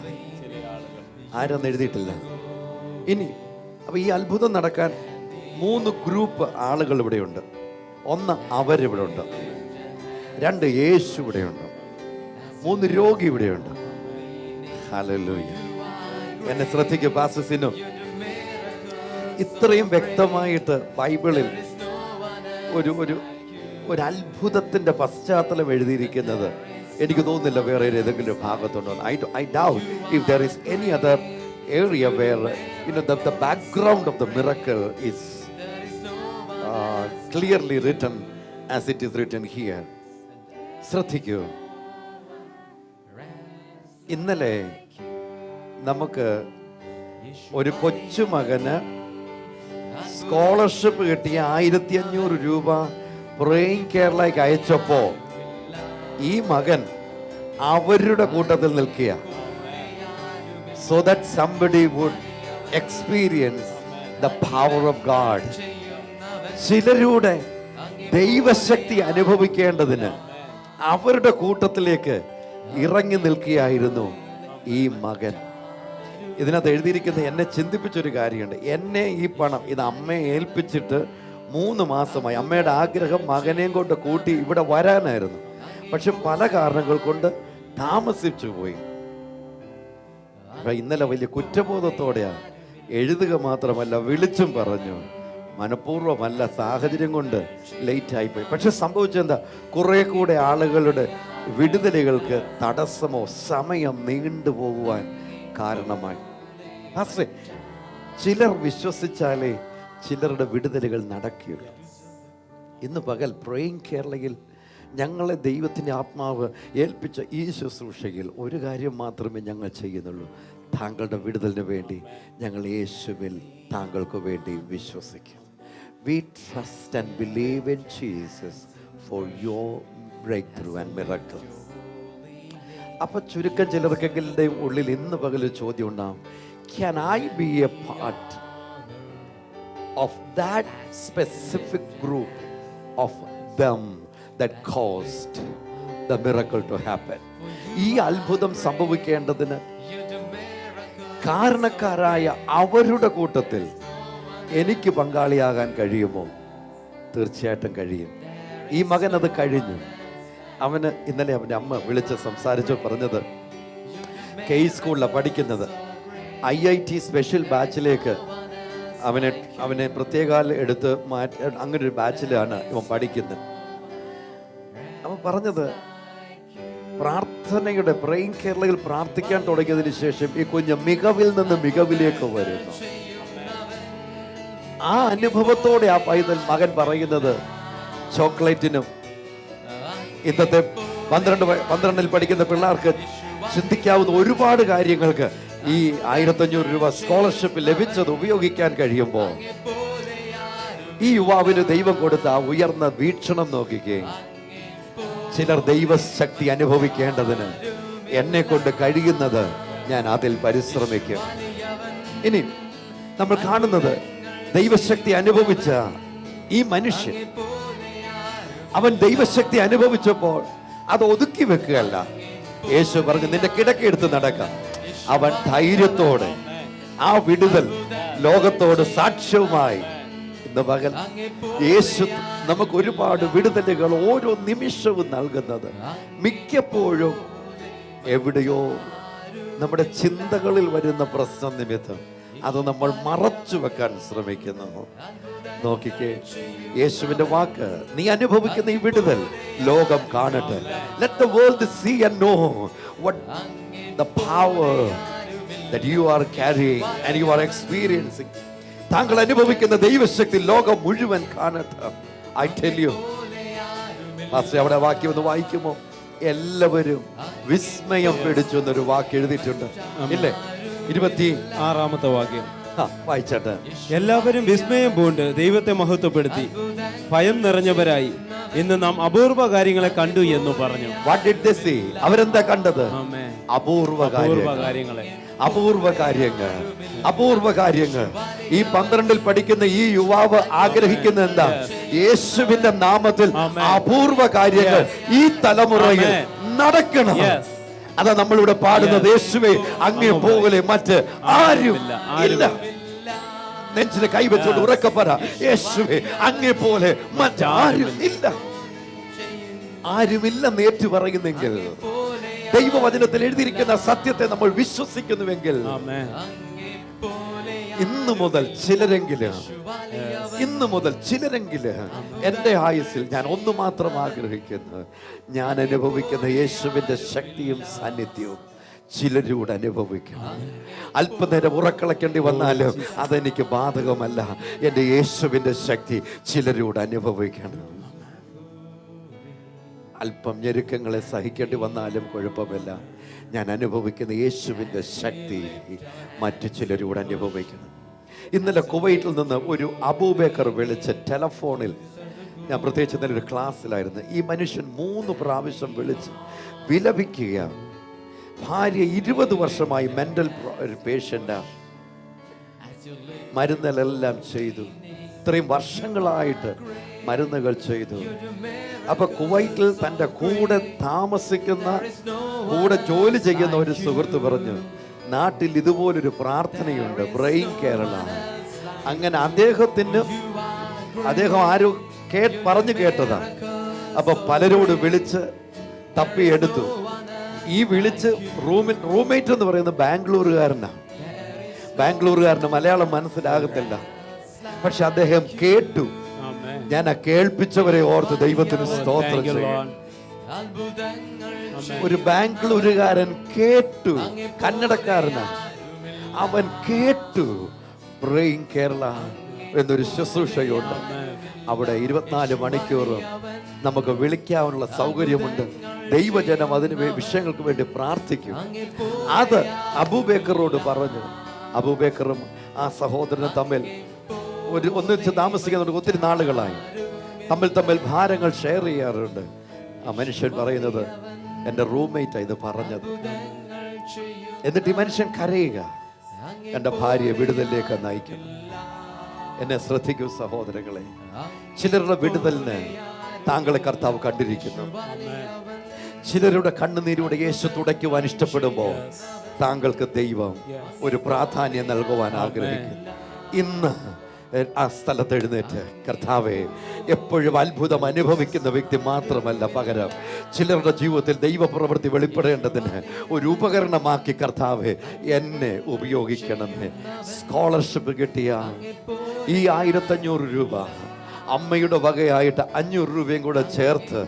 ആരാന്ന് എഴുതിയിട്ടില്ല. ഇനി അപ്പോൾ ഈ അത്ഭുതം നടക്കാൻ 3 ഗ്രൂപ്പ് ആളുകൾ ഇവിടെയുണ്ട്. ഒന്ന്, അവരിവിടെ ഉണ്ട്. 2, യേശു ഇവിടെയുണ്ട്. 3, രോഗി ഇവിടെയുണ്ട്. ഹല്ലേലൂയ. എന്നെ ശ്രദ്ധിക്കുക പാസ്റ്റർ, ഇത്രയും വ്യക്തമായിട്ട് ബൈബിളിൽ ഒരു ഒരു ഒരു അത്ഭുതത്തിന്റെ പശ്ചാത്തലം എഴുതിയിരിക്കുന്നത് എനിക്ക് തോന്നുന്നില്ല വേറെ ഏതെങ്കിലും ഭാഗത്തുണ്ടോ. I doubt if there is any other area where the background of the miracle is clearly written as it is written here. ശ്രദ്ധിക്കൂ, ഇന്നലെ നമുക്ക് ഒരു കൊച്ചുമകന് സ്കോളർഷിപ്പ് കിട്ടിയ 1500 രൂപ പ്രേയിങ് കേരളയ്ക്ക് അയച്ചപ്പോ ഈ മകൻ അവരുടെ കൂട്ടത്തിൽ നിൽക്കുക. So that somebody would experience the power of God. ചിലരുടെ ദൈവശക്തി അനുഭവിക്കേണ്ടതിന് അവരുടെ കൂട്ടത്തിലേക്ക് ഇറങ്ങി നിൽക്കുകയായിരുന്നു ഈ മകൻ. ഇതിനകത്ത് എഴുതിയിരിക്കുന്ന എന്നെ ചിന്തിപ്പിച്ചൊരു കാര്യമുണ്ട്. എന്നെ ഈ പണം ഇത് അമ്മയെ ഏൽപ്പിച്ചിട്ട് 3 മാസമായി. അമ്മയുടെ ആഗ്രഹം മകനെയും കൊണ്ട് കൂട്ടി ഇവിടെ വരാനായിരുന്നു. പക്ഷെ പല കാരണങ്ങൾ കൊണ്ട് താമസിച്ചു പോയി. ഇന്നലെ വലിയ കുറ്റബോധത്തോടെയാണ് എഴുതുക മാത്രമല്ല വിളിച്ചും പറഞ്ഞു. മനഃപൂർവ്വമല്ല, സാഹചര്യം കൊണ്ട് ലേറ്റായി പോയി. പക്ഷെ സംഭവിച്ചെന്താ, കുറെ കൂടെ ആളുകളുടെ വിടുതലുകൾക്ക് തടസ്സമോ സമയം നീണ്ടുപോകുവാൻ കാരണമായി. ചിലർ വിശ്വസിച്ചാലേ ചിലരുടെ വിടുതലുകൾ നടക്കുകയുള്ളൂ. ഇന്ന് പകൽ പ്രേയിങ് കേരളയിൽ ഞങ്ങളെ ദൈവത്തിൻ്റെ ആത്മാവ് ഏൽപ്പിച്ച ഈ ശുശ്രൂഷയിൽ ഒരു കാര്യം മാത്രമേ ഞങ്ങൾ ചെയ്യുന്നുള്ളൂ. താങ്കളുടെ വിടുതലിന് വേണ്ടി ഞങ്ങൾ യേശുവിൽ താങ്കൾക്ക് വേണ്ടി വിശ്വസിക്കും. We trust and believe in Jesus for your breakthrough and miracle. അപ്പൊ ചുരുക്കം ചിലർക്കെങ്കിലും ഉള്ളിൽ ഇന്ന് പകൽ ചോദ്യം ഉണ്ടാവും, can I be a part of that specific group of them that caused the miracle to happen? ഈ അത്ഭുതം സംഭവിക്കേണ്ടതിന് കാരണക്കാരായ അവരുടെ കൂട്ടത്തിൽ എനിക്ക് പങ്കാളിയാകാൻ കഴിയുമോ? തീർച്ചയായിട്ടും കഴിയും. ഈ മകൻ അത് കഴിഞ്ഞു. അവന് ഇന്നലെ അവൻ്റെ അമ്മ വിളിച്ച് സംസാരിച്ചു പറഞ്ഞത്, കെ സ്കൂളിലാണ് പഠിക്കുന്നത്. IIT സ്പെഷ്യൽ ബാച്ചിലേക്ക് അവനെ പ്രത്യേകാൽ എടുത്ത് മാറ്റി അങ്ങനെ ഒരു ബാച്ചിലാണ് ഇവൻ പഠിക്കുന്നത്. അവൻ പറഞ്ഞത്, പ്രാർത്ഥനയുടെ പ്രേയിങ് കേരളയിൽ പ്രാർത്ഥിക്കാൻ തുടങ്ങിയതിന് ശേഷം ഈ കുഞ്ഞ് മികവിൽ നിന്ന് മികവിലേക്ക് വരുന്നു. ആ അനുഭവത്തോടെ ആ പൈതൽ മകൻ പറയുന്നത്, ചോക്ലേറ്റിനും ഇന്നത്തെ 12 പഠിക്കുന്ന പിള്ളേർക്ക് ചിന്തിക്കാവുന്ന ഒരുപാട് കാര്യങ്ങൾക്ക് ഈ 1500 രൂപ സ്കോളർഷിപ്പ് ലഭിച്ചത് ഉപയോഗിക്കാൻ കഴിയുമ്പോൾ ഈ യുവാവിന് ദൈവം കൊടുത്ത ആ ഉയർന്ന വീക്ഷണം നോക്കിക്കേ. ചിലർ ദൈവശക്തി അനുഭവിക്കേണ്ടതിന് എന്നെ കൊണ്ട് കഴിയുന്നത് ഞാൻ അതിൽ പരിശ്രമിക്കും. ഇനി നമ്മൾ കാണുന്നത് ദൈവശക്തി അനുഭവിച്ച ഈ മനുഷ്യൻ, അവൻ ദൈവശക്തി അനുഭവിച്ചപ്പോൾ അത് ഒതുക്കി വെക്കുകയല്ല. യേശു പറഞ്ഞു, നിന്റെ കിടക്കെടുത്ത് നടക്കാം. അവൻ ധൈര്യത്തോടെ ആ വിടുതൽ ലോകത്തോട് സാക്ഷ്യവുമായി ഇന്ന് പകൽ യേശു നമുക്ക് ഒരുപാട് വിടുതലുകൾ ഓരോ നിമിഷവും നൽകുന്നത് മിക്കപ്പോഴും എവിടെയോ നമ്മുടെ ചിന്തകളിൽ വരുന്ന പ്രശ്ന നിമിത്തം അത് നമ്മൾ മറച്ചു വെക്കാൻ ശ്രമിക്കുന്നു. നോക്കിക്കേ, യേശുവിന്റെ വാക്ക്, നീ അനുഭവിക്കുന്ന ഈ വിടുതൽ ലോകം കാണട്ടെ. Let the world see and know what the power that you are carrying and you are experiencing. താങ്കൾ അനുഭവിക്കുന്ന ദൈവശക്തി ലോകം മുഴുവൻ കാണട്ടെ. I tell you, പാസ്റ്റർ അവിടെ വാക്യം ഒന്ന് വായിക്കുമോ? എല്ലാവരും വിസ്മയം പിടിച്ചു എന്നൊരു വാക്ക് എഴുതിയിട്ടുണ്ട്, ഇല്ലേ? 26-ാമത്തെ വാക്യം വായിച്ചാട്ടെ. എല്ലാവരും വിസ്മയം പൂണ്ട് ദൈവത്തെ മഹത്വപ്പെടുത്തി ഭയം നിറഞ്ഞവരായി ഇന്ന് നാം അപൂർവ കാര്യങ്ങളെ കണ്ടു എന്ന് പറഞ്ഞു. What did they see? അവരെന്താ കണ്ടത്? അപൂർവ കാര്യങ്ങളെ. അപൂർവ കാര്യങ്ങൾ. ഈ 12-ൽ പഠിക്കുന്ന ഈ യുവാവ് ആഗ്രഹിക്കുന്ന എന്താ? യേശുവിന്റെ നാമത്തിൽ അപൂർവ കാര്യങ്ങൾ ഈ തലമുറയിൽ നടക്കണം. അതാ നമ്മളിവിടെ പാടുന്നത്, യേശുവേ അങ്ങേ പോലെ മറ്റ് ആരും ഇല്ല. നെഞ്ചിന് കൈവച്ചോണ്ട് ഉറക്കെ പറ, യേശുവേ അങ്ങേ പോലെ മറ്റാരും ഇല്ല. ആരുമില്ലെന്ന് ഏറ്റു പറയുന്നെങ്കിൽ, ദൈവവചനത്തിൽ എഴുതിയിരിക്കുന്ന സത്യത്തെ നമ്മൾ വിശ്വസിക്കുന്നുവെങ്കിൽ, ഇന്നു മുതൽ ചിലരെങ്കിലും എൻ്റെ ആയുസ്സിൽ ഞാൻ ഒന്ന് മാത്രം ആഗ്രഹിക്കുന്നു, ഞാൻ അനുഭവിക്കുന്ന യേശുവിൻ്റെ ശക്തിയും സാന്നിധ്യവും ചിലരൂടെ അനുഭവിക്കണം. അല്പനേരം ഉറക്കളക്കേണ്ടി വന്നാലും അതെനിക്ക് ബാധകമല്ല. എൻ്റെ യേശുവിൻ്റെ ശക്തി ചിലരൂടെ അനുഭവിക്കണം. അല്പം ഞെരുക്കങ്ങളെ സഹിക്കേണ്ടി വന്നാലും കുഴപ്പമില്ല. ഞാൻ അനുഭവിക്കുന്ന യേശുവിൻ്റെ ശക്തി മറ്റു ചിലരൂടെ അനുഭവിക്കണം. ഇന്നലെ കുവൈറ്റിൽ നിന്ന് ഒരു അബൂബക്കർ വിളിച്ച് ടെലഫോണിൽ, ഞാൻ പ്രത്യേകിച്ച് ഇന്നലെ ഒരു ക്ലാസ്സിലായിരുന്നു, ഈ മനുഷ്യൻ 3 പ്രാവശ്യം വിളിച്ച് വിലപിക്കുക. ഭാര്യ 20 വർഷമായി മെന്റൽ പേഷ്യൻ്റാണ്, മരുന്നുകളെല്ലാം ചെയ്തു, ഇത്രയും വർഷങ്ങളായിട്ട് മരുന്നുകൾ ചെയ്തു. അപ്പൊ കുവൈറ്റിൽ തൻ്റെ കൂടെ താമസിക്കുന്ന, കൂടെ ജോലി ചെയ്യുന്ന ഒരു സുഹൃത്ത് പറഞ്ഞു, നാട്ടിൽ ഇതുപോലൊരു പ്രാർത്ഥനയുണ്ട്, ബ്രെയിൻ കേരള. അങ്ങനെ അദ്ദേഹം ആരും പറഞ്ഞു കേട്ടതാ. അപ്പൊ പലരോട് വിളിച്ച് തപ്പിയെടുത്തു. ഈ വിളിച്ച് റൂംമേറ്റ് എന്ന് പറയുന്നത് ബാംഗ്ലൂരുകാരന് മലയാളം മനസ്സിലാകത്തില്ല. പക്ഷെ അദ്ദേഹം കേട്ടു. ഞാൻ ആ കേൾപ്പിച്ചവരെ ഓർത്ത് ദൈവത്തിന് സ്തോത്രം ചെയ്യും. ഒരു ബാംഗ്ലൂരുകാരൻ കേട്ടു, കന്നഡക്കാരനാണ്, അവൻ കേട്ടു ബ്രെയിൻ കേരള എന്നൊരു ശുശ്രൂഷയുണ്ട്. അവിടെ 24 മണിക്കൂറും നമുക്ക് വിളിക്കാനുള്ള സൗകര്യമുണ്ട്. ദൈവജനം അതിന് വിഷയങ്ങൾക്ക് വേണ്ടി പ്രാർത്ഥിക്കും. അത് അബൂബക്കറോട് പറഞ്ഞു. അബൂബക്കറും ആ സഹോദരനും തമ്മിൽ ഒന്നിച്ച് താമസിക്കുന്നുണ്ട് ഒത്തിരി നാളുകളായി. തമ്മിൽ ഭാരങ്ങൾ ഷെയർ ചെയ്യാറുണ്ട്. ആ മനുഷ്യൻ പറയുന്നത്, എൻ്റെ റൂംമേറ്റാണ് ഇത് പറഞ്ഞത്. എന്നിട്ട് ഈ മനുഷ്യൻ കരയുക, എൻ്റെ ഭാര്യയെ വിടുതലിലേക്ക് നയിക്കണം. എന്നെ ശ്രദ്ധിക്കൂ സഹോദരങ്ങളെ, ചിലരുടെ വിടുതലിന് താങ്കളെ കർത്താവ് കണ്ടിരിക്കുന്നു. ചിലരുടെ കണ്ണുനീരോടെ യേശു തുടയ്ക്കുവാൻ ഇഷ്ടപ്പെടുമ്പോൾ താങ്കൾക്ക് ദൈവം ഒരു പ്രാധാന്യം നൽകുവാൻ ആഗ്രഹിക്കുന്നു. ഇന്ന് ആ സ്ഥലത്ത് എഴുന്നേറ്റ്, കർത്താവേ, എപ്പോഴും അത്ഭുതം അനുഭവിക്കുന്ന വ്യക്തി മാത്രമല്ല, പകരം ചിലരുടെ ജീവിതത്തിൽ ദൈവപ്രവൃത്തി വെളിപ്പെടേണ്ടതിന് ഒരു ഉപകരണമാക്കി കർത്താവേ എന്നെ ഉപയോഗിക്കണമേ. സ്കോളർഷിപ്പ് കിട്ടിയ ഈ 1500 രൂപ അമ്മയുടെ വകയായിട്ട് 500 രൂപയും കൂടെ ചേർത്ത്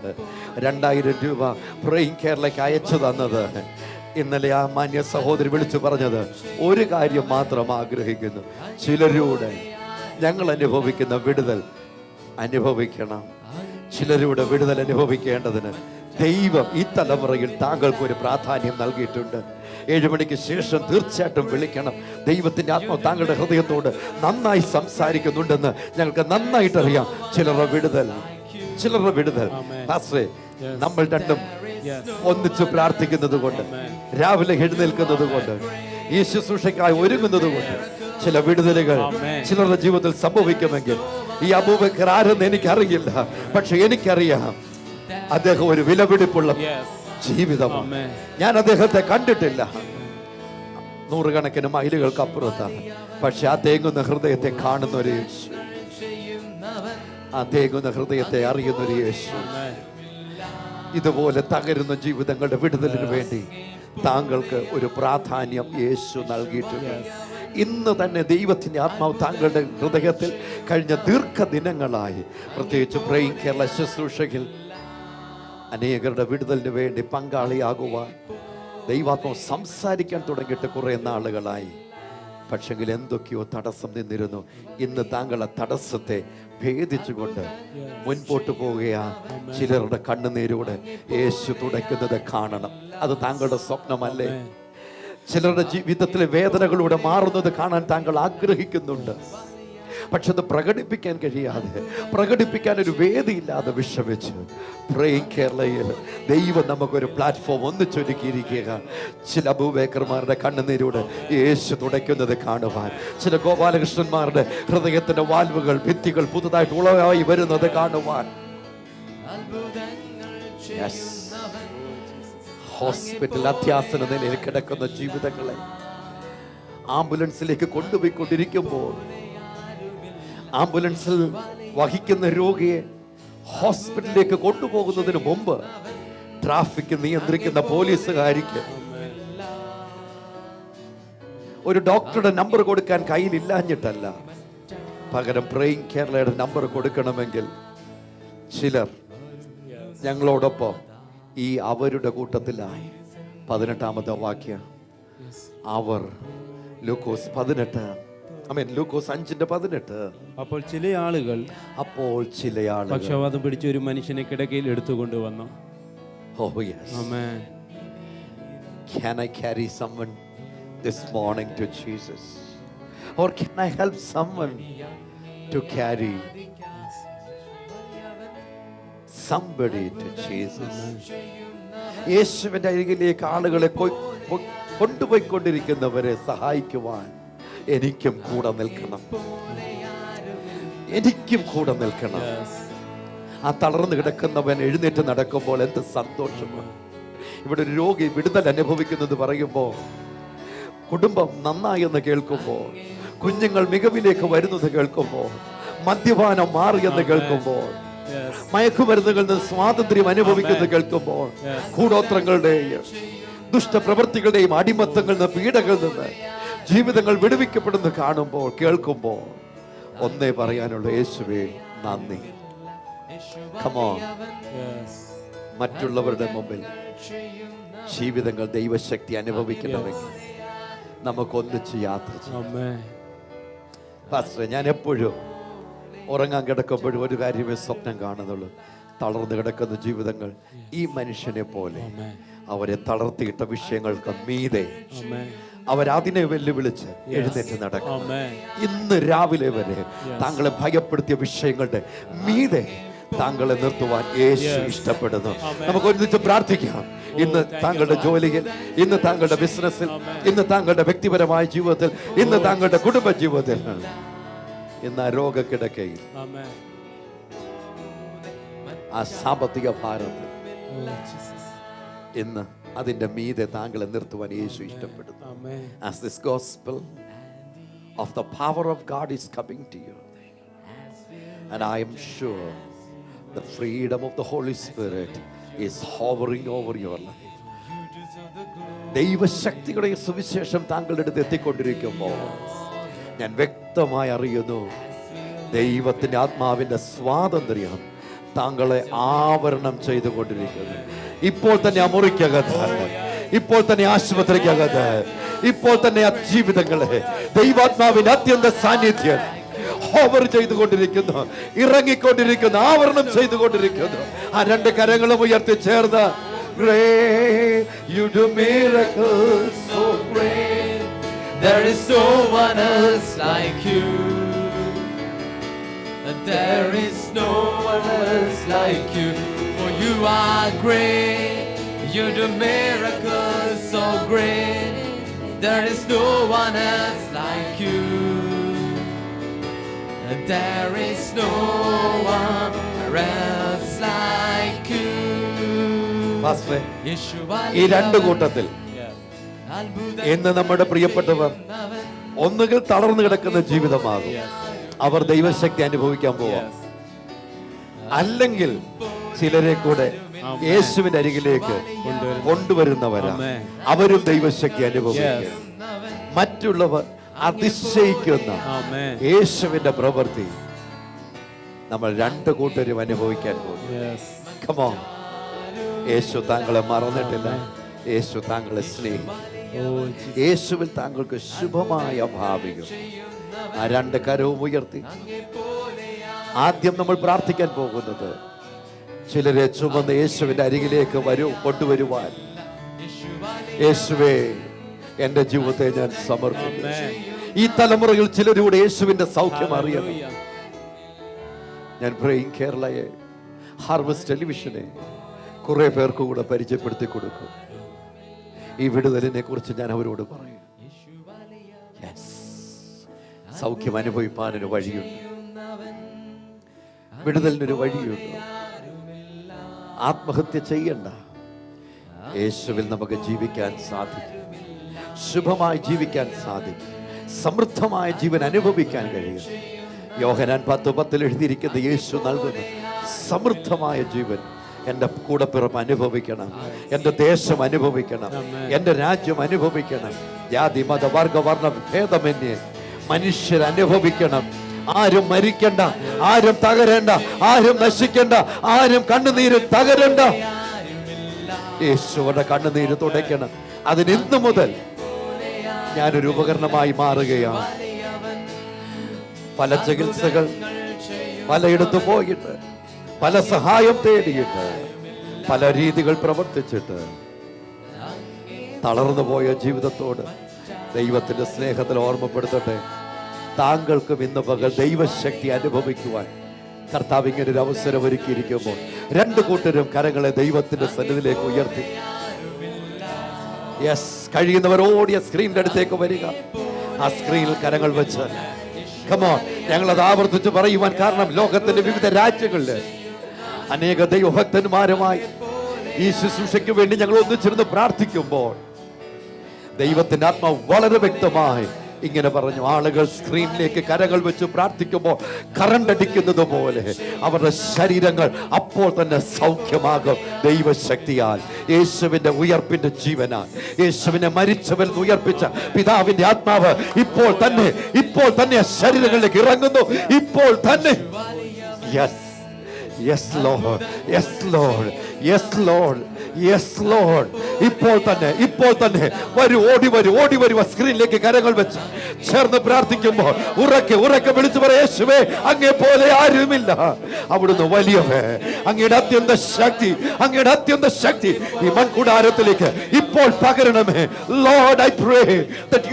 2000 രൂപ ബ്രെയിൻ കേരളയ്ക്ക് അയച്ചു തന്നത്, ഇന്നലെ ആ മാന്യ സഹോദരി വിളിച്ചു പറഞ്ഞത്, ഒരു കാര്യം മാത്രം ആഗ്രഹിക്കുന്നു, ചിലരുടെ ഞങ്ങൾ അനുഭവിക്കുന്ന വിടുതൽ അനുഭവിക്കണം. ചിലരുടെ വിടുതൽ അനുഭവിക്കേണ്ടതിന് ദൈവം ഈ തലമുറയിൽ താങ്കൾക്ക് ഒരു പ്രാധാന്യം നൽകിയിട്ടുണ്ട്. 7 മണിക്ക് ശേഷം തീർച്ചയായിട്ടും വിളിക്കണം. ദൈവത്തിൻ്റെ ആത്മാവ് താങ്കളുടെ ഹൃദയത്തോട് നന്നായി സംസാരിക്കുന്നുണ്ടെന്ന് ഞങ്ങൾക്ക് നന്നായിട്ടറിയാം. ചിലരുടെ വിടുതൽ പാസ്റ്ററെ, നമ്മൾ രണ്ടും ഒന്നിച്ച് പ്രാർത്ഥിക്കുന്നത് കൊണ്ട്, രാവിലെ എഴുന്നേൽക്കുന്നത് കൊണ്ട്, ഈ ശുശ്രൂഷയ്ക്കായി ഒരുങ്ങുന്നത് കൊണ്ട് ചില വിടുതലുകൾ ചിലരുടെ ജീവിതത്തിൽ സംഭവിക്കുമെങ്കിൽ, ഈ അബൂബക്കർ ആരെന്ന് എനിക്കറിയില്ല, പക്ഷെ എനിക്കറിയാം അദ്ദേഹം ഒരു വിലപിടിപ്പുള്ള ജീവിതമാണ്. ഞാൻ അദ്ദേഹത്തെ കണ്ടിട്ടില്ല, 100 കണക്കിന് മൈലുകൾക്ക് അപ്പുറത്താണ്. പക്ഷെ ആ തേങ്ങുന്ന ഹൃദയത്തെ കാണുന്ന ഒരു യേശു, ആ തേങ്ങുന്ന ഹൃദയത്തെ അറിയുന്ന ഒരു യേശു, ഇതുപോലെ തകരുന്ന ജീവിതങ്ങളുടെ വിടുതലിന് വേണ്ടി താങ്കൾക്ക് ഒരു പ്രാധാന്യം യേശു നൽകിയിട്ടുണ്ട്. ഇന്ന് തന്നെ ദൈവത്തിൻ്റെ ആത്മാവ് താങ്കളുടെ ഹൃദയത്തിൽ കഴിഞ്ഞ ദീർഘദിനങ്ങളായി, പ്രത്യേകിച്ച് ബ്രെയിൻ കേരള ശുശ്രൂഷയിൽ അനേകരുടെ വിടുതലിന് വേണ്ടി പങ്കാളിയാകുവാൻ ദൈവാത്മാവ് സംസാരിക്കാൻ തുടങ്ങിയിട്ട് കുറേ നാളുകളായി. പക്ഷെങ്കിൽ എന്തൊക്കെയോ തടസ്സം നിന്നിരുന്നു. ഇന്ന് താങ്കൾ ആ തടസ്സത്തെ ഭേദിച്ചുകൊണ്ട് മുൻപോട്ട് പോവുകയാ. ചിലരുടെ കണ്ണുനീരോടെ യേശു തുടയ്ക്കുന്നത് കാണണം. അത് താങ്കളുടെ സ്വപ്നമല്ലേ? ചിലരുടെ ജീവിതത്തിലെ വേദനകളിലൂടെ മാറുന്നത് കാണാൻ താങ്കൾ ആഗ്രഹിക്കുന്നുണ്ട്. പക്ഷെ അത് പ്രകടിപ്പിക്കാൻ കഴിയാതെ, പ്രകടിപ്പിക്കാൻ ഒരു വേദിയില്ലാതെ വിഷമിച്ച് ബ്രെയിൻ കേരളയിൽ ദൈവം നമുക്കൊരു പ്ലാറ്റ്ഫോം ഒന്നിച്ചൊരുക്കിയിരിക്കുക. ചില അബൂബക്കർമാരുടെ കണ്ണുനീരോട് യേശു തുടയ്ക്കുന്നത് കാണുവാൻ, ചില ഗോപാലകൃഷ്ണന്മാരുടെ ഹൃദയത്തിന്റെ വാൽവുകൾ, ഭിത്തികൾ പുതുതായിട്ട് ഉളവായി വരുന്നത് കാണുവാൻ, ഹോസ്പിറ്റൽ അത്യാസന നിലയിൽ കിടക്കുന്ന ജീവിതങ്ങളെ ആംബുലൻസിലേക്ക് കൊണ്ടുപോയിക്കൊണ്ടിരിക്കുമ്പോൾ ആംബുലൻസിൽ വഹിക്കുന്ന രോഗിയെ ഹോസ്പിറ്റലിലേക്ക് കൊണ്ടുപോകുന്നതിന് മുമ്പ് ട്രാഫിക് നിയന്ത്രിക്കുന്ന പോലീസുകാരിക്ക് ഒരു ഡോക്ടറുടെ നമ്പർ കൊടുക്കാൻ കയ്യിലില്ലാഞ്ഞിട്ടല്ല, പകരം പ്രേയിങ് കേരളയുടെ നമ്പർ കൊടുക്കണമെങ്കിൽ ചിലർ ഞങ്ങളോടൊപ്പം ഈ അവരുടെ കൂട്ടത്തിലായി. 18-ാമത്തെ വാക്യം, അവർ ലൂക്കോസ് 18, ലൂക്കോസ് 5:18. അപ്പോൾ ചില ആളുകൾ പക്ഷവാദം പിടിച്ച ഒരു മനുഷ്യനെ കിടക്കയിൽ എടുത്തുകൊണ്ടുവന്നു. Oh yes. Amen. Can I carry someone this morning to Jesus? Or can I help someone to carry somebody to Jesus? യേശുവിന്റെ അരികിലേക്ക് ആളുകളെ കൊണ്ടുപോയിക്കൊണ്ടിരിക്കുന്നവരെ സഹായിക്കുവാൻ എനിക്കും കൂടെ നിൽക്കണം. ആ തളർന്നു കിടക്കുന്നവൻ എഴുന്നേറ്റ് നടക്കുമ്പോൾ എന്ത് സന്തോഷമാണ്. ഇവിടെ ഒരു രോഗി വിടുതൽ അനുഭവിക്കുന്നത് പറയുമ്പോൾ, കുടുംബം നന്നായെന്ന് കേൾക്കുമ്പോൾ, കുഞ്ഞുങ്ങൾ മികവിലേക്ക് വരുന്നത് കേൾക്കുമ്പോൾ, മദ്യപാനം മാറിയെന്ന് കേൾക്കുമ്പോൾ, മയക്കുമരുന്നുകളിൽ നിന്ന് സ്വാതന്ത്ര്യം അനുഭവിക്കുന്നത് കേൾക്കുമ്പോൾ, കൂടോത്രങ്ങളുടെയും ദുഷ്ടപ്രവൃത്തികളുടെയും അടിമത്തങ്ങളിൽ നിന്ന്, പീഡകളിൽ നിന്ന് ജീവിതങ്ങൾ വിടുവിക്കപ്പെടുന്നത് കാണുമ്പോൾ, കേൾക്കുമ്പോൾ ഒന്നേ പറയാനുള്ള, യേശുവേ നന്ദി. Come on. മറ്റുള്ളവരുടെ മുമ്പിൽ ജീവിതങ്ങൾ ദൈവശക്തി അനുഭവിക്കണമെങ്കിൽ നമുക്കൊന്നിച്ച് യാത്ര ചെയ്യാം. പാസ്റ്റർ, ഞാൻ എപ്പോഴും ഉറങ്ങാൻ കിടക്കുമ്പോഴും ഒരു കാര്യമേ സ്വപ്നം കാണുന്നുള്ളൂ, തളർന്നു കിടക്കുന്ന ജീവിതങ്ങൾ ഈ മനുഷ്യനെ പോലെ അവരെ തളർത്തിയിട്ട വിഷയങ്ങൾക്ക് മീതെ അവരതിനെ വെല്ലുവിളിച്ച് എഴുന്നേറ്റ് നടക്കും. ഇന്ന് രാവിലെ വരെ താങ്കളെ ഭയപ്പെടുത്തിയ വിഷയങ്ങളുടെ മീതെ താങ്കളെ നിർത്തുവാൻ യേശു ഇഷ്ടപ്പെടുന്നു. നമുക്ക് ഒരുമിച്ച് പ്രാർത്ഥിക്കാം. ഇന്ന് താങ്കളുടെ ജോലിയിൽ, ഇന്ന് താങ്കളുടെ ബിസിനസ്സിൽ, ഇന്ന് താങ്കളുടെ വ്യക്തിപരമായ ജീവിതത്തിൽ, ഇന്ന് താങ്കളുടെ കുടുംബ ജീവിതത്തിൽ, ഇന്ന് ആ രോഗക്കിടക്കയിൽ, ആ സാമ്പത്തിക ഭാരത്തിൽ, ഇന്ന് അതിന്റെ മീതെ താങ്കളെ നിർത്തുവാൻ യേശു ഇഷ്ടപ്പെടുന്നു. As this gospel of the power of God is coming to you, and I am sure the freedom of the Holy Spirit is hovering over your life. ദൈവശക്തിയുടെ സുവിശേഷം താങ്കളുടെ അടുത്ത് എത്തിക്കൊണ്ടിരിക്കുമ്പോൾ ഞാൻ വ്യക്തമായി അറിയുന്നു, ദൈവത്തിന്റെ ആത്മാവിന്റെ സ്വാതന്ത്ര്യം താങ്കളെ ആവരണം ചെയ്തുകൊണ്ടിരിക്കുന്നു. ഇപ്പോൾ തന്നെ ആ മുറിക്കകത്ത്, ഇപ്പോൾ തന്നെ ആശുപത്രിക്കകത്ത്, ഇപ്പോൾ തന്നെ ആ ജീവിതങ്ങളെ ദൈവാത്മാവിന്റെ അത്യന്ത സാന്നിധ്യം ഹോവർ ചെയ്തുകൊണ്ടിരിക്കുന്നു, ഇറങ്ങിക്കൊണ്ടിരിക്കുന്നു, ആവരണം ചെയ്തുകൊണ്ടിരിക്കുന്നു. ആ രണ്ട് കരങ്ങളും ഉയർത്തി ചേർന്ന്, You do miracles so great. There is no one else like you. There is no one else like you. For you are great. You do miracles so great. There is no one else like you. There is no one else like you. ഈ രണ്ട് കൂട്ടത്തിൽ ഇന്ന് നമ്മുടെ പ്രിയപ്പെട്ടവർ ഒന്നുകിൽ തളർന്നു കിടക്കുന്ന ജീവിതമാകും, അവർ ദൈവശക്തി അനുഭവിക്കാൻ പോവാം. അല്ലെങ്കിൽ ചിലരെ കൂടെ യേശുവിന്റെ അരികിലേക്ക് കൊണ്ടുവരുന്നവരാ, അവരും ദൈവശക്തി അനുഭവിക്കും. മറ്റുള്ളവർ അതിശയിക്കുന്ന യേശുവിന്റെ പ്രവൃത്തി നമ്മൾ രണ്ട് കൂട്ടരും അനുഭവിക്കാൻ പോകും. Come on. യേശു താങ്കളെ മറന്നിട്ടില്ല, യേശു താങ്കളെ സ്നേഹിക്കും. യേശുവിൽ താങ്കൾക്ക് ശുഭമായ ഭാവിയും. ആ രണ്ട് കരവും ഉയർത്തി ആദ്യം നമ്മൾ പ്രാർത്ഥിക്കാൻ പോകുന്നത്, ചിലരെ ചുമന്ന് യേശുവിന്റെ അരികിലേക്ക് കൊണ്ടുവരുവാൻ, യേശുവേ എന്റെ ജീവിതത്തെ ഞാൻ സമർപ്പിക്കുന്നു. ഈ തലമുറയിൽ ചിലരൂടെ യേശുവിന്റെ സൗഖ്യം അറിയണം. ഞാൻ പ്രേയിങ് കേരളയെ, ഹാർവസ്റ്റ് ടെലിവിഷനെ കുറെ പേർക്ക് കൂടെ പരിചയപ്പെടുത്തി കൊടുക്കും. ഈ വിടുതലിനെ കുറിച്ച് ഞാൻ അവരോട് പറയും. സൗഖ്യം അനുഭവിപ്പാനൊരു വഴിയുണ്ട്, വിടുതലിനൊരു വഴിയുണ്ട്. ആത്മഹത്യ ചെയ്യണ്ട, യേശുവിൽ നമുക്ക് ജീവിക്കാൻ സാധിക്കും, ശുഭമായി ജീവിക്കാൻ സാധിക്കും, സമൃദ്ധമായ ജീവൻ അനുഭവിക്കാൻ കഴിയും. യോഹന്നാൻ 10:10 എഴുതിയിരിക്കുന്ന യേശു നൽകുന്ന സമൃദ്ധമായ ജീവൻ എൻ്റെ കൂടപ്പിറപ്പ് അനുഭവിക്കണം, എൻ്റെ ദേശം അനുഭവിക്കണം, എൻ്റെ രാജ്യം അനുഭവിക്കണം. ജാതി മത വർഗ വർണ്ണ ഭേദമന്യേ മനുഷ്യർ അനുഭവിക്കണം. ആരും മരിക്കണ്ട, ആരും തകരണ്ട, ആരും നശിക്കണ്ട, ആരും കണ്ണുനീര് തകരണ്ട. യേശുവിന്റെ കണ്ണുനീര് തുടയ്ക്കണം. അതിന് ഇന്നു മുതൽ ഞാനൊരു ഉപകരണമായി മാറുകയാണ്. പല ചികിത്സകൾ പലയിടത്ത് പോയിട്ട്, പല സഹായം തേടിയിട്ട്, പല രീതികൾ പ്രവർത്തിച്ചിട്ട് തളർന്നു പോയ ജീവിതത്തോട് ദൈവത്തിന്റെ സ്നേഹത്തിൽ ഓർമ്മപ്പെടുത്തട്ടെ. താങ്കൾക്കും ഇന്ന് പകൽ ദൈവശക്തി അനുഭവിക്കുവാൻ കർത്താവ് ഇങ്ങനെ ഒരു അവസരം ഒരുക്കിയിരിക്കുമ്പോൾ രണ്ടു കൂട്ടരും കരങ്ങളെ ദൈവത്തിന്റെ സന്നിധിയിലേക്ക് ഉയർത്തി. യെസ്, കഴിയുന്നവർ ഓടിയ സ്ക്രീനിന്റെ അടുത്തേക്ക് വരിക. ആ സ്ക്രീനിൽ കരങ്ങൾ വെച്ച് കമോൺ, ഞങ്ങളത് ആവർത്തിച്ച് പറയുവാൻ കാരണം ലോകത്തിന്റെ വിവിധ രാജ്യങ്ങളിൽ അനേക ദൈവഭക്തന്മാരുമായി ഈ ശുശ്രൂഷയ്ക്ക് വേണ്ടി ഞങ്ങൾ ഒന്നിച്ചിരുന്ന് പ്രാർത്ഥിക്കുമ്പോൾ ദൈവത്തിന്റെ ആത്മാവ് വളരെ വ്യക്തമായി ഇങ്ങനെ പറഞ്ഞു. ആളുകൾ സ്ക്രീനിലേക്ക് കരങ്ങൾ വെച്ച് പ്രാർത്ഥിക്കുമ്പോൾ കറണ്ട് അടിക്കുന്നത് പോലെ അവരുടെ ശരീരങ്ങൾ അപ്പോൾ തന്നെ സൗഖ്യമാകും. ദൈവശക്തിയാൽ, യേശുവിന്റെ ഉയർപ്പിന്റെ ജീവനാൽ, യേശുവിനെ മരിച്ചവരിൽ ഉയർപ്പിച്ച പിതാവിന്റെ ആത്മാവ് ഇപ്പോൾ തന്നെ ശരീരങ്ങളിലേക്ക് ഇറങ്ങുന്നു. ഇപ്പോൾ തന്നെ. Yes, yes Lord, yes Lord, yes Lord, yes Lord. ഇപ്പോൾ തന്നെ ഓടി വരുക. സ്ക്രീനിലേക്ക് കരങ്ങൾ വെച്ച് ചേർന്ന് പ്രാർത്ഥിക്കുമ്പോൾ ഉറക്കെ വിളിച്ചു പറ, യേശുവേ, അങ്ങേ പോലെ ആരുമില്ല. അവിടുന്ന് വലിയവേ, അങ്ങയുടെ അത്യന്ത ശക്തി ഈ മൺകൂടാരത്തിലേക്ക് ഇപ്പോൾ പകരണമേ. Lord, I pray that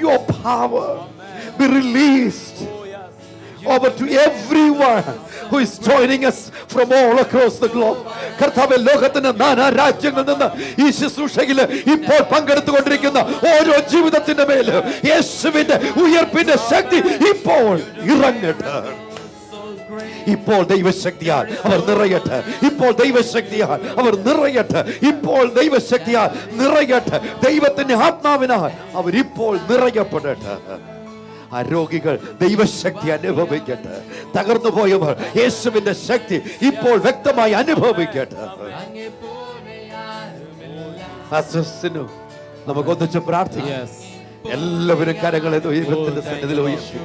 your power be released over to everyone who is joining us from all across the globe. കർത്താവേ, ലോകത്തിന്റെ നാനാ രാജ്യങ്ങളിൽ നിന്ന് ഈ ശുശ്രൂഷയിൽ ഇപ്പോൾ പങ്കെടുത്തുകൊണ്ടിരിക്കുന്ന ഓരോ ജീവിതത്തിന്റെ മേൽ യേശുവിന്റെ ഉയർപ്പിന്റെ ശക്തി ഇപ്പോൾ ഇറങ്ങട്ടെ. ഇപ്പോൾ ദൈവശക്തിയാൽ അവർ നിറയട്ടെ. ഇപ്പോൾ ദൈവശക്തിയാൽ അവർ നിറയട്ടെ. ഇപ്പോൾ ദൈവശക്തിയാൽ നിറയട്ടെ. ദൈവത്തിന്റെ ആത്മാവിനാൽ അവരിപ്പോൾ നിറയപ്പെടട്ടെ. ആ രോഗികൾ ദൈവശക്തി അനുഭവിക്കട്ടെ. തകർന്നു പോയവർ യേശുവിന്റെ ശക്തി ഇപ്പോൾ വ്യക്തമായി അനുഭവിക്കട്ടെ. നമുക്കൊന്നിച്ച് പ്രാർത്ഥിക്കാം. എല്ലാവരും കരങ്ങളെ ദൈവത്തിന്റെ സന്നിധിയിൽ ഉയർത്തി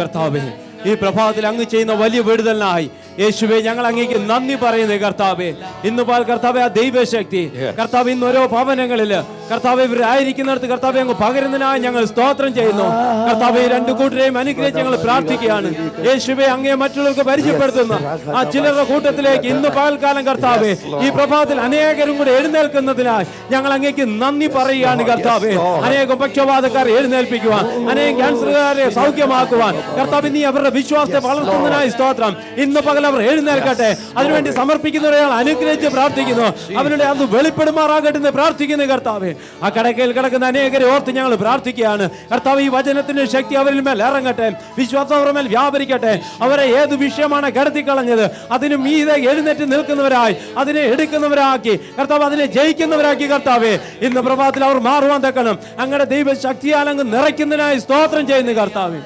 കർത്താവേ, ഈ പ്രഭാതത്തിൽ അങ്ങ് ചെയ്യുന്ന വലിയ വിടുതലിനായി യേശുവേ ഞങ്ങൾ അങ്ങേക്ക് നന്ദി പറയുന്നേ കർത്താവേ. ഇന്ന് പാൽ കർത്താവേ, ആ ദൈവശക്തി കർത്താവ് ഇന്ന് ഓരോ ഭവനങ്ങളിൽ കർത്താവേ ഇവരായിരിക്കുന്നിടത്ത് കർത്താവേ അങ്ങ് പകരുന്നതിനായി ഞങ്ങൾ സ്തോത്രം ചെയ്യുന്നു. കർത്താവേ, രണ്ടു കൂട്ടരെയും അനുഗ്രഹിച്ച് ഞങ്ങൾ പ്രാർത്ഥിക്കുകയാണ്. യേശുവേ, അങ്ങേ മറ്റുള്ളവർക്ക് പരിചയപ്പെടുത്തുന്ന ആ ചിലരുടെ കൂട്ടത്തിലേക്ക് ഇന്ന് പകൽക്കാലം കർത്താവേ ഈ പ്രഭാതത്തിൽ അനേകരും കൂടെ എഴുന്നേൽക്കുന്നതിനായി ഞങ്ങൾ അങ്ങേക്ക് നന്ദി പറയുകയാണ് കർത്താവേ. അനേകം പക്ഷപാതക്കാർ എഴുന്നേൽപ്പിക്കുവാൻ, അനേകം ക്യാൻസറുകാരെ സൗഖ്യമാക്കുവാൻ കർത്താവ് നീ അവരുടെ വിശ്വാസത്തെ വളർത്തുന്നതിനായി സ്തോത്രം. ഇന്ന് പകൽ അവർ എഴുന്നേൽക്കട്ടെ. അതിനുവേണ്ടി സമർപ്പിക്കുന്നവരെ അനുഗ്രഹിച്ച് പ്രാർത്ഥിക്കുന്നു. അവരുടെ അത് വെളിപ്പെടുമാറാകട്ടെ എന്ന് പ്രാർത്ഥിക്കുന്നു കർത്താവേ. ആ കടക്കയിൽ കിടക്കുന്ന അനേകരെ ഓർത്ത് ഞങ്ങൾ പ്രാർത്ഥിക്കുകയാണ് കർത്താവ്. ഈ വചനത്തിന്റെ ശക്തി അവരിൽ മേൽ ഇറങ്ങട്ടെ. വിശ്വാസം അവരുടെ മേൽ വ്യാപരിക്കട്ടെ. അവരെ ഏത് വിഷയമാണ് കടത്തിക്കളഞ്ഞത് അതിന് മീതെ എഴുന്നേറ്റ് നിൽക്കുന്നവരായി, അതിനെ എടുക്കുന്നവരാക്കി കർത്താവ്, അതിനെ ജയിക്കുന്നവരാക്കി കർത്താവേ. ഇന്ന് പ്രഭാതത്തിൽ അവർ മാറുവാൻ തക്കണം. അങ്ങയുടെ ദൈവശക്തിയാൽ അങ്ങ് നിറയ്ക്കുന്നതിനായി സ്തോത്രം ചെയ്യുന്നു കർത്താവേ.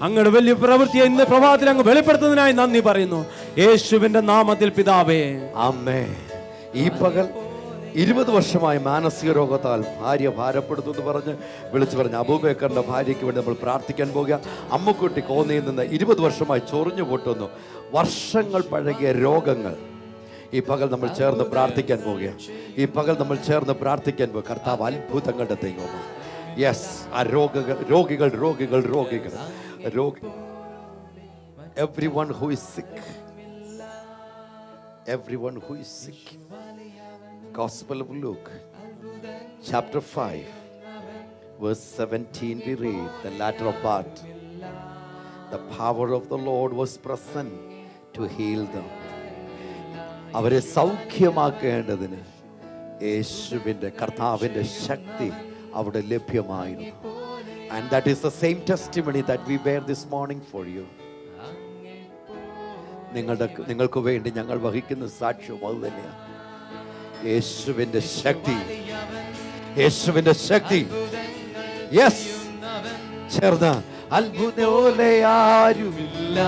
അങ്ങയുടെ വലിയ പ്രവൃത്തിയെ ഇന്ന് പ്രഭാതത്തിൽ അങ്ങ് വെളിപ്പെടുത്തുന്നതിനായി നന്ദി പറയുന്നു യേശുവിന്റെ നാമത്തിൽ പിതാവേ, ആമേൻ. ഈ പകൽ 20 വർഷമായി മാനസിക രോഗത്താൽ ഭാര്യ ഭാരപ്പെടുത്തു എന്ന് വിളിച്ചു പറഞ്ഞ അബൂബക്കറിന്റെ ഭാര്യയ്ക്ക് വേണ്ടി നമ്മൾ പ്രാർത്ഥിക്കാൻ പോകുക. അമ്മുക്കുട്ടി കോന്നിയിൽ നിന്ന് 20 വർഷമായി ചൊറിഞ്ഞു പൊട്ടുന്നു. വർഷങ്ങൾ പഴകിയ രോഗങ്ങൾ ഈ പകൽ നമ്മൾ ചേർന്ന് പ്രാർത്ഥിക്കാൻ പോകുക. കർത്താവ് അത്ഭുതങ്ങളുടെ ദൈവമാണ്. യെസ്, ആ രോഗികൾ everyone who is sick. Gospel of Luke chapter 5 verse 17 we read the latter part. The power of the Lord was present to heal them. അവരെ സൗഖ്യമാക്കേണ്ടതിന് യേശുവിന്റെ കർത്താവിന്റെ ശക്തി അവിടെ ലഭ്യമായിരുന്നു. And that is the same testimony that we bear this morning for you. നിങ്ങൾക്ക് വേണ്ടി ഞങ്ങൾ വഹിക്കുന്ന സാക്ഷ്യം അത് തന്നെയാണ്. യേശുവിന്റെ ശക്തി യേശുവിന്റെ ശക്തി. യെസ്, ചേർന്ന് അത്ഭുതോലെ ആരുമില്ല,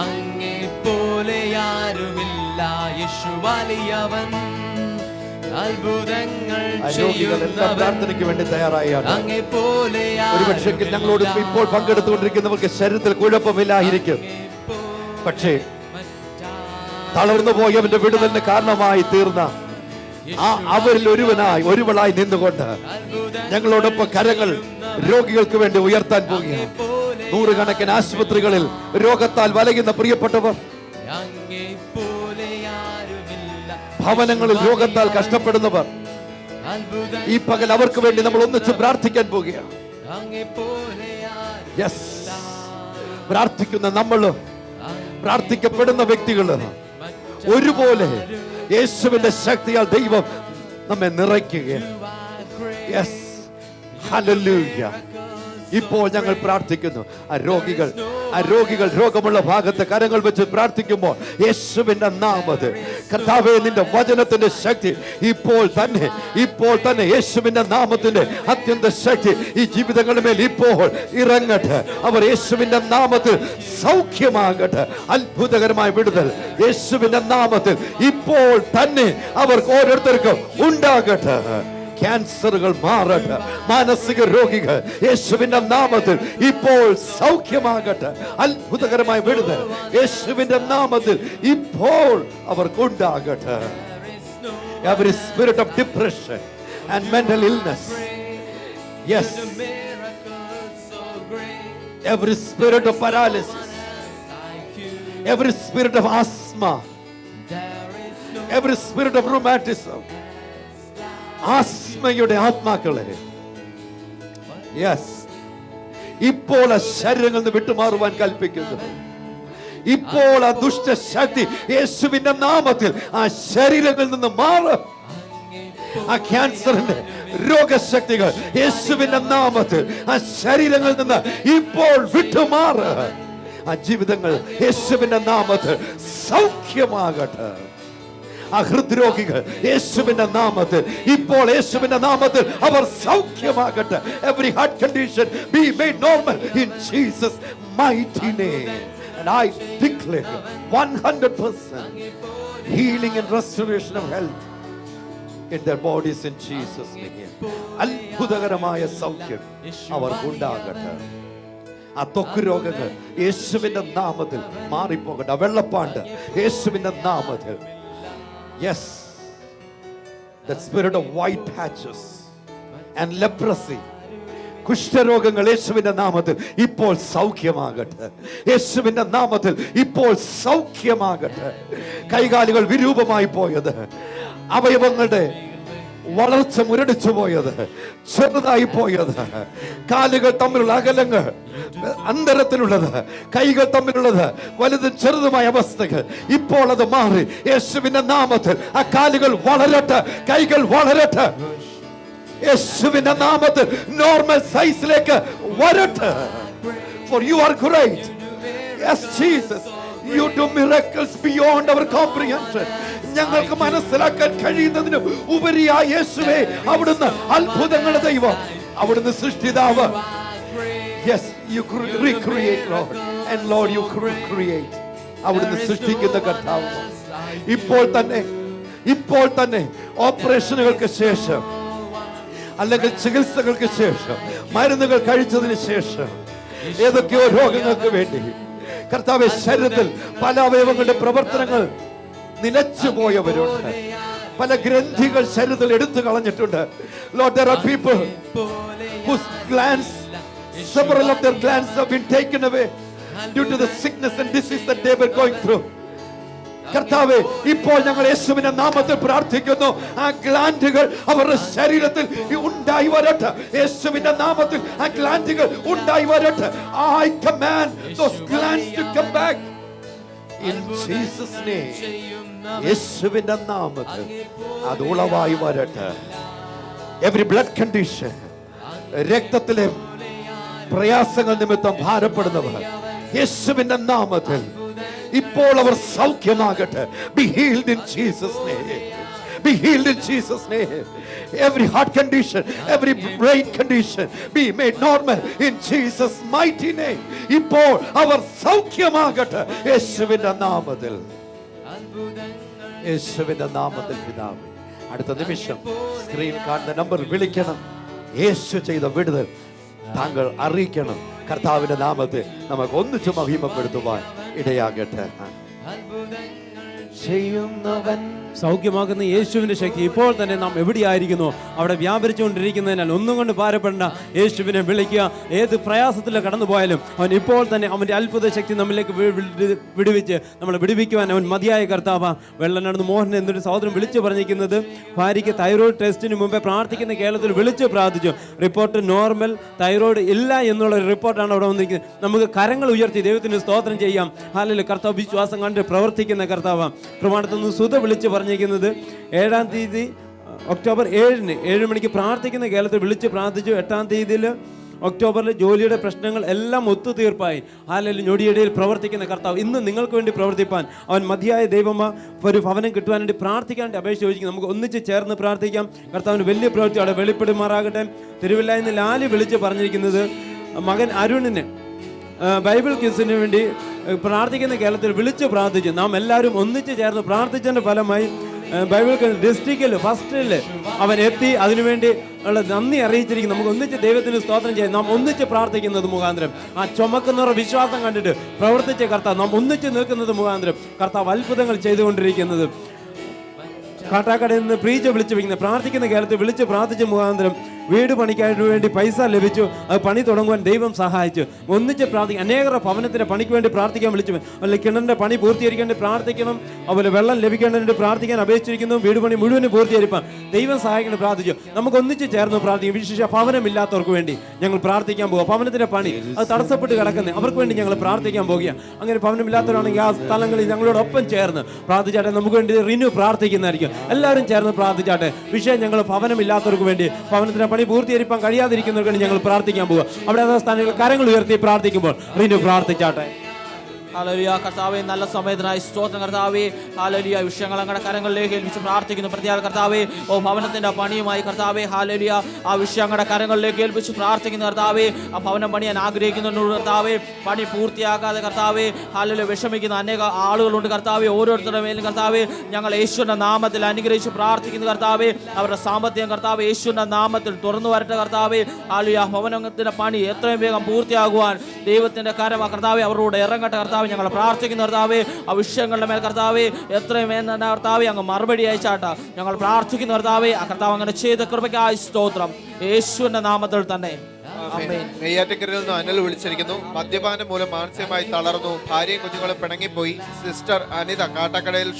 അങ്ങേ പോലെ ആരുമില്ല. യേശു വലിയവൻ, അത്ഭുതങ്ങൾ രോഗികളെല്ലാം പ്രാർത്ഥനയ്ക്ക് വേണ്ടി തയ്യാറായാണ്. അങ്ങേ പോലെ ഒരുപക്ഷെ ഞങ്ങളോട് ഇപ്പോൾ പങ്കെടുത്തുകൊണ്ടിരിക്കുന്നവർക്ക് ശരീരത്തിൽ കുഴപ്പമില്ലായിരിക്കും, പക്ഷേ തളർന്നു പോയവന്റെ വിടുതലിന് കാരണമായി തീർന്ന അവരിൽ ഒരുവനായി നിന്നുകൊണ്ട് ഞങ്ങളോടൊപ്പം കരങ്ങൾ രോഗികൾക്ക് വേണ്ടി ഉയർത്താൻ പോകുകയാണ്. നൂറുകണക്കിന് ആശുപത്രികളിൽ രോഗത്താൽ വലയുന്ന പ്രിയപ്പെട്ടവർ, ഭവനങ്ങളിൽ രോഗത്താൽ കഷ്ടപ്പെടുന്നവർ, ഈ പകൽ അവർക്ക് വേണ്ടി നമ്മൾ ഒന്നിച്ച് പ്രാർത്ഥിക്കാൻ പോകുകയാണ്. യെസ്, പ്രാർത്ഥിക്കുന്ന നമ്മള്, പ്രാർത്ഥിക്കപ്പെടുന്ന വ്യക്തികള് ഒരുപോലെ യേശുവിന്റെ ശക്തിയാൽ ദൈവം നമ്മെ നിറയ്ക്കുകയാണ്. Yes, hallelujah. ഇപ്പോൾ ഞങ്ങൾ പ്രാർത്ഥിക്കുന്നു. ആ രോഗികൾ രോഗമുള്ള ഭാഗത്ത് കരങ്ങൾ വെച്ച് പ്രാർത്ഥിക്കുമ്പോൾ യേശുവിന്റെ നാമത്തിൽ കർത്താവേ, നിന്റെ വചനത്തിന്റെ ശക്തി ഇപ്പോൾ തന്നെ യേശുവിന്റെ നാമത്തിന്റെ അത്യന്ത ശക്തി ഈ ജീവിതങ്ങളുടെ മേൽ ഇപ്പോൾ ഇറങ്ങട്ടെ. അവർ യേശുവിന്റെ നാമത്തിൽ സൗഖ്യമാകട്ടെ. അത്ഭുതകരമായ വിടുതൽ യേശുവിന്റെ നാമത്തിൽ ഇപ്പോൾ തന്നെ അവർക്ക് ഓരോരുത്തർക്കും ഉണ്ടാകട്ടെ. ക്യാൻസറുകൾ മാറട്ടെ. മാനസിക രോഗികൾ യേശുവിന്റെ നാമത്തിൽ ഇപ്പോൾ സൗഖ്യമാകട്ടെ. അത്ഭുതകരമായ വിടുതൽ യേശുവിന്റെ നാമത്തിൽ ഇപ്പോൾ അവർക്കുണ്ടാകട്ടെ. Every spirit of depression and mental illness, yes, every spirit of paralysis, every spirit of asthma, every spirit of rheumatism, ആസ്മയുടെ ആത്മാക്കളെ, യെസ്, ഇപ്പോൾ ആ ശരീരങ്ങളിൽ നിന്ന് വിട്ടുമാറുവാൻ കൽപ്പിക്കുന്നു. ഇപ്പോൾ ആ ദുഷ്ടശക്തി യേശുവിന്റെ നാമത്തിൽ ആ ശരീരങ്ങളിൽ നിന്ന് മാറും. ആ ക്യാൻസറിന്റെ രോഗശക്തികൾ യേശുവിന്റെ നാമത്തിൽ ആ ശരീരങ്ങളിൽ നിന്ന് ഇപ്പോൾ വിട്ടുമാറ്. ആ ജീവിതങ്ങൾ യേശുവിന്റെ നാമത്തിൽ സൗഖ്യമാകട്ടെ. ആ ഹൃദ്രോഗികൾ യേശുവിന്റെ നാമത്തിൽ ഇപ്പോൾ യേശുവിന്റെ നാമത്തിൽ അവർ സൗഖ്യമാകട്ടെ. Every heart condition be made normal in Jesus mighty name, and I declare 100% healing and restoration of health in their bodies in Jesus name. അത്ഭുതകരമായ സൗഖ്യം അവർക്കുണ്ടാകട്ടെ. ആ ത്വക്ക് രോഗങ്ങൾ യേശുവിന്റെ നാമത്തിൽ മാറിപ്പോകട്ടെ. വെള്ളപ്പാണ്ട് യേശുവിന്റെ നാമത്തിൽ. Yes, the spirit of white patches and leprosy, കുഷ്ഠരോഗങ്ങൾ യേശുവിന്റെ നാമത്തിൽ ഇപ്പോൾ സൗഖ്യമാകട്ടെ. യേശുവിന്റെ നാമത്തിൽ ഇപ്പോൾ സൗഖ്യമാകട്ടെ. കൈകാലുകൾ വിരൂപമായി പോയത്, അവയവങ്ങളുടെ വളർച്ച മുരടിച്ചു പോയത്, ചെറുതായി പോയത്, കാലുകൾ തമ്മിലുള്ള അകലങ്ങൾ, അന്തരത്തിലുള്ളത്, കൈകൾ തമ്മിലുള്ളത് വലുതും ചെറുതുമായ അവസ്ഥകൾ ഇപ്പോൾ അത് മാറി യേശുവിന്റെ നാമത്തിൽ. ആ കാലുകൾ വളരട്ടെ, കൈകൾ വളരട്ടെ. യേശുവിന്റെ നാമത്തിൽ നോർമൽ സൈസിലേക്ക് വരട്ടെ. For you are great. Yes, Jesus. You do miracles beyond our comprehension. ഞങ്ങൾക്ക് മനസ്സിലാക്കാൻ കഴിയുന്നതിന് ഉപരിയായ യേശുവേ, അവിടുന്ന് അത്ഭുതങ്ങളുടെ ദൈവം, അവിടുന്ന് സൃഷ്ടിതാവ്. Yes, you recreate, Lord, and Lord, you create. അവിടുന്ന് സൃഷ്ടിക്കുന്ന കർത്താവ്. ഇപ്പോൾ തന്നെ ഓപ്പറേഷനുകൾക്ക് ശേഷം, അല്ലെങ്കിൽ ചികിത്സകൾക്ക് ശേഷം, മരുന്നുകൾ കഴിച്ചതിന് ശേഷം, ഏതൊക്കെയോ രോഗങ്ങൾക്ക് വേണ്ടി കർത്താവേ, ശരീരത്തിൽ പല അവയവങ്ങളുടെ പ്രവർത്തനങ്ങൾ നിലച്ചു പോയവരുണ്ട്. പല ഗ്രന്ഥികൾ ശരീരത്തിൽ എടുത്തു കളഞ്ഞിട്ടുണ്ട്. Lord, there are people whose glands, several of their glands have been taken away due to the sickness and disease that they were going through. കർത്താവേ, ഇപ്പോൾ ഞങ്ങൾ യേശുവിന്റെ നാമത്തിൽ പ്രാർത്ഥിക്കുന്നു. ആ ഗ്ലാൻഡുകൾ അവരുടെ ശരീരത്തിൽ ഉണ്ടായി വരട്ടെ. യേശുവിന്റെ നാമത്തിൽ ആ ഗ്ലാൻഡുകൾ ഉണ്ടായി വരട്ടെ. I command those glands to come back in Jesus name. യേശുവിന്റെ നാമത്തിൽ അത് ഉളവായി വരട്ടെ. Every blood condition, രക്തത്തിലെ പ്രയാസങ്ങൾ നിമിത്തം ഭാരപ്പെടുന്നവർ യേശുവിന്റെ നാമത്തിൽ ഇപ്പോൾ അവർ സൗഖ്യമാകട്ടെ. Be healed in Jesus name. be healed in Jesus' name. Every heart condition, every brain condition be made normal in Jesus' mighty name. ഇപ്പോൾ അവർ സൗഖ്യമാകട്ടെ യേശുവിന്റെ നാമത്തിൽ, യേശുവിന്റെ നാമത്തിൽ പിതാവേ. അടുത്ത നിമിഷം സ്ക്രീനിൽ കാണുന്ന നമ്പർ വിളിക്കണം. യേശു ചെയ്ത വിടുതൽ താങ്കൾ അറിയിക്കണം. കർത്താവിന്റെ നാമത്തിൽ നമുക്ക് ഒന്നിച്ചു മഹിമപ്പെടുത്തുവാൻ ഇടയാകട്ടെ. ചെയ്യുന്നവൻ സൗഖ്യമാക്കുന്ന യേശുവിന്റെ ശക്തി ഇപ്പോൾ തന്നെ നാം എവിടെയായിരിക്കുന്നു അവിടെ വ്യാപരിച്ചുകൊണ്ടിരിക്കുന്നതിനാൽ ഒന്നും കൊണ്ട് ഭാരപ്പെടേണ്ട. യേശുവിനെ വിളിക്കുക. ഏത് പ്രയാസത്തിൽ കടന്നു പോയാലും അവൻ ഇപ്പോൾ തന്നെ അവന്റെ അത്ഭുത ശക്തി നമ്മളിലേക്ക് വിടുവിച്ച് നമ്മളെ വിടുവിക്കുവാൻ അവൻ മതിയായ കർത്താവ്. വെള്ളനടന്ന് മോഹൻ എന്നൊരു സഹോദരൻ വിളിച്ചു പറഞ്ഞിരിക്കുന്നത് ഭാര്യയ്ക്ക് തൈറോയ്ഡ് ടെസ്റ്റിന് മുമ്പേ പ്രാർത്ഥിക്കുന്ന കേരളത്തിൽ വിളിച്ച് പ്രാർത്ഥിച്ചു. റിപ്പോർട്ട് നോർമൽ, തൈറോയ്ഡ് ഇല്ല എന്നുള്ള ഒരു റിപ്പോർട്ടാണ് അവിടെ വന്നിരിക്കുന്നത്. നമുക്ക് കരങ്ങൾ ഉയർത്തി ദൈവത്തിന് സ്തോത്രം ചെയ്യാം. ഹാലയിലെ കർത്താവ് വിശ്വാസം കണ്ട് പ്രവർത്തിക്കുന്ന കർത്താവ്. പ്രമാണത്തിൽ നിന്ന് സുധ വിളിച്ച് പറഞ്ഞിരിക്കുന്നത് 7-ാം തീയതി ഒക്ടോബർ 7-ന് 7 മണിക്ക് പ്രാർത്ഥിക്കുന്ന കേരളത്തിൽ വിളിച്ച് പ്രാർത്ഥിച്ചു. 8-ാം തീയതിയിൽ ഒക്ടോബറിൽ ജോലിയുടെ പ്രശ്നങ്ങൾ എല്ലാം ഒത്തുതീർപ്പായി. ഹാലയിൽ ഞൊടിയിടയിൽ പ്രവർത്തിക്കുന്ന കർത്താവ് ഇന്ന് നിങ്ങൾക്ക് വേണ്ടി പ്രവർത്തിപ്പാൻ അവൻ മതിയായ ദൈവമാ. ഒരു ഭവനം കിട്ടുവാൻ വേണ്ടി പ്രാർത്ഥിക്കാൻ വേണ്ടി അപേക്ഷ ചോദിക്കും. നമുക്ക് ഒന്നിച്ച് ചേർന്ന് പ്രാർത്ഥിക്കാം. കർത്താവിന് വലിയ പ്രവൃത്തി അവിടെ വെളിപ്പെടുമാറാകട്ടെ. തിരുവല്ല ഇന്ന് ലാലി വിളിച്ച് പറഞ്ഞിരിക്കുന്നത് മകൻ അരുണിന് ബൈബിൾ ക്വിസിന് വേണ്ടി പ്രാർത്ഥിക്കുന്ന കേരളത്തിൽ വിളിച്ച് പ്രാർത്ഥിച്ചു. നാം എല്ലാവരും ഒന്നിച്ച് ചേർന്ന് പ്രാർത്ഥിച്ചതിൻ്റെ ഫലമായി ബൈബിൾ ഡിസ്ട്രിക്റ്റിൽ ഫസ്റ്റിൽ അവൻ എത്തി. അതിനുവേണ്ടി ഉള്ള നന്ദി അറിയിച്ചിരിക്കുന്നു. നമുക്ക് ഒന്നിച്ച് ദൈവത്തിന് സ്തോത്രം ചെയ്യാം. നാം ഒന്നിച്ച് പ്രാർത്ഥിക്കുന്നത് മുഖാന്തരം ആ ചുമക്കുന്നവരുടെ വിശ്വാസം കണ്ടിട്ട് പ്രവർത്തിച്ച കർത്താവ്, നാം ഒന്നിച്ച് നിൽക്കുന്നത് മുഖാന്തരം കർത്താവ് അത്ഭുതങ്ങൾ ചെയ്തുകൊണ്ടിരിക്കുന്നത്. കാട്ടാക്കടയിൽ നിന്ന് പ്രീച്ച വിളിച്ച് വയ്ക്കുന്നത് പ്രാർത്ഥിക്കുന്ന കേരളത്തിൽ വിളിച്ച് പ്രാർത്ഥിച്ച മുഖാന്തരം വീട് പണിക്കായിട്ട് വേണ്ടി പൈസ ലഭിച്ചു. അത് പണി തുടങ്ങുവാൻ ദൈവം സഹായിച്ചു. ഒന്നിച്ച് പ്രാർത്ഥിക്കും. അനേകരുടെ ഭവനത്തിൻ്റെ പണിക്ക് വേണ്ടി പ്രാർത്ഥിക്കാൻ വിളിച്ചു. അല്ലെങ്കിൽ കിണറിൻ്റെ പണി പൂർത്തീകരിക്കേണ്ടി പ്രാർത്ഥിക്കണം. അതുപോലെ വെള്ളം ലഭിക്കേണ്ടതിന് പ്രാർത്ഥിക്കാൻ അപേക്ഷിച്ചിരിക്കുന്നു. വീട് പണി മുഴുവനും പൂർത്തീകരിപ്പാൻ ദൈവം സഹായിക്കേണ്ടി പ്രാർത്ഥിച്ചു. നമുക്ക് ഒന്നിച്ച് ചേർന്ന് പ്രാർത്ഥിക്കും. വിശേഷ ഭവനമില്ലാത്തവർക്ക് വേണ്ടി ഞങ്ങൾ പ്രാർത്ഥിക്കാൻ പോകുക. ഭവനത്തിൻ്റെ പണി അത് തടസ്സപ്പെട്ട് കിടക്കുന്നത് അവർക്ക് വേണ്ടി ഞങ്ങൾ പ്രാർത്ഥിക്കാൻ പോകുക. അങ്ങനെ ഭവനമില്ലാത്തവരാണെങ്കിൽ ആ സ്ഥലങ്ങളിൽ ഞങ്ങളോടൊപ്പം ചേർന്ന് പ്രാർത്ഥിച്ചാട്ടെ. നമുക്ക് വേണ്ടി റിന്യൂ പ്രാർത്ഥിക്കുന്നതായിരിക്കും. എല്ലാവരും ചേർന്ന് പ്രാർത്ഥിച്ചാട്ടെ. വിഷയം ഞങ്ങൾ ഭവനമില്ലാത്തവർക്ക് വേണ്ടി, ഭവനത്തിൻ്റെ പണി പൂർത്തീകരിപ്പാൻ കഴിയാതിരിക്കുന്നവർക്ക് വേണ്ടി ഞങ്ങൾ പ്രാർത്ഥിക്കാൻ പോവുക. അവിടെ ആ സ്ഥാനങ്ങളിൽ കരങ്ങൾ ഉയർത്തി പ്രാർത്ഥിക്കുമ്പോൾ റിന്യൂ പ്രാർത്ഥിച്ചാട്ടെ. ഹല്ലേലൂയ. കർത്താവേ, നല്ല സമയത്തിനായി സ്തോത്രം കർത്താവേ. ഹല്ലേലൂയ. വിഷയങ്ങൾ അങ്ങയുടെ കരങ്ങളിലേക്ക് ഏൽപ്പിച്ച് പ്രാർത്ഥിക്കുന്നു. പ്രത്യേക കർത്താവേ, ഭവനത്തിന്റെ പണിയുമായി കർത്താവേ, ഹല്ലേലൂയ, ആ വിഷയം അങ്ങയുടെ കരങ്ങളിലേക്ക് ഏൽപ്പിച്ച് പ്രാർത്ഥിക്കുന്നു കർത്താവേ. ആ ഭവനം പണിയാൻ ആഗ്രഹിക്കുന്നുണ്ട് കർത്താവേ. പണി പൂർത്തിയാക്കാതെ കർത്താവേ, ഹല്ലേലൂയ, വിഷമിക്കുന്ന അനേക ആളുകളുണ്ട് കർത്താവേ. ഓരോരുത്തരുടെ മേലും കർത്താവേ ഞങ്ങൾ യേശുവിന്റെ നാമത്തിൽ അനുഗ്രഹിച്ച് പ്രാർത്ഥിക്കുന്നു കർത്താവേ. അവരുടെ സാമ്പത്തികം കർത്താവേ യേശുവിന്റെ നാമത്തിൽ തുറന്നു വരട്ടെ കർത്താവേ. ഹല്ലേലൂയ. ഭവനത്തിന്റെ പണി എത്രയും വേഗം പൂർത്തിയാകുവാൻ ദൈവത്തിന്റെ കരം കർത്താവേ അവരോട് ഇറങ്ങട്ടെ കർത്താവേ. ഞങ്ങൾ പ്രാർത്ഥിക്കുന്ന കർത്താവേ, ആ വിഷയങ്ങളുടെ മേൽ കർത്താവേ എത്രയും വേഗം കർത്താവേ അങ്ങ് മറുപടി അയച്ചാട്ട ഞങ്ങൾ പ്രാർത്ഥിക്കുന്ന കർത്താവേ. ആ കർത്താവ് അങ്ങനെ ചെയ്ത കൃപയ്ക്കായി സ്തോത്രം യേശുവിന്റെ നാമത്തിൽ തന്നെ. നെയ്യാറ്റിൻകരയിൽ നിന്ന് അനിൽ വിളിച്ചിരിക്കുന്നു. മദ്യപാനം മൂലം മാനസികമായി തളർന്നു. ഭാര്യയും കുഞ്ഞുങ്ങളും പിണങ്ങിപ്പോയി. സിസ്റ്റർ അനിത കാട്ടാക്കടയിൽ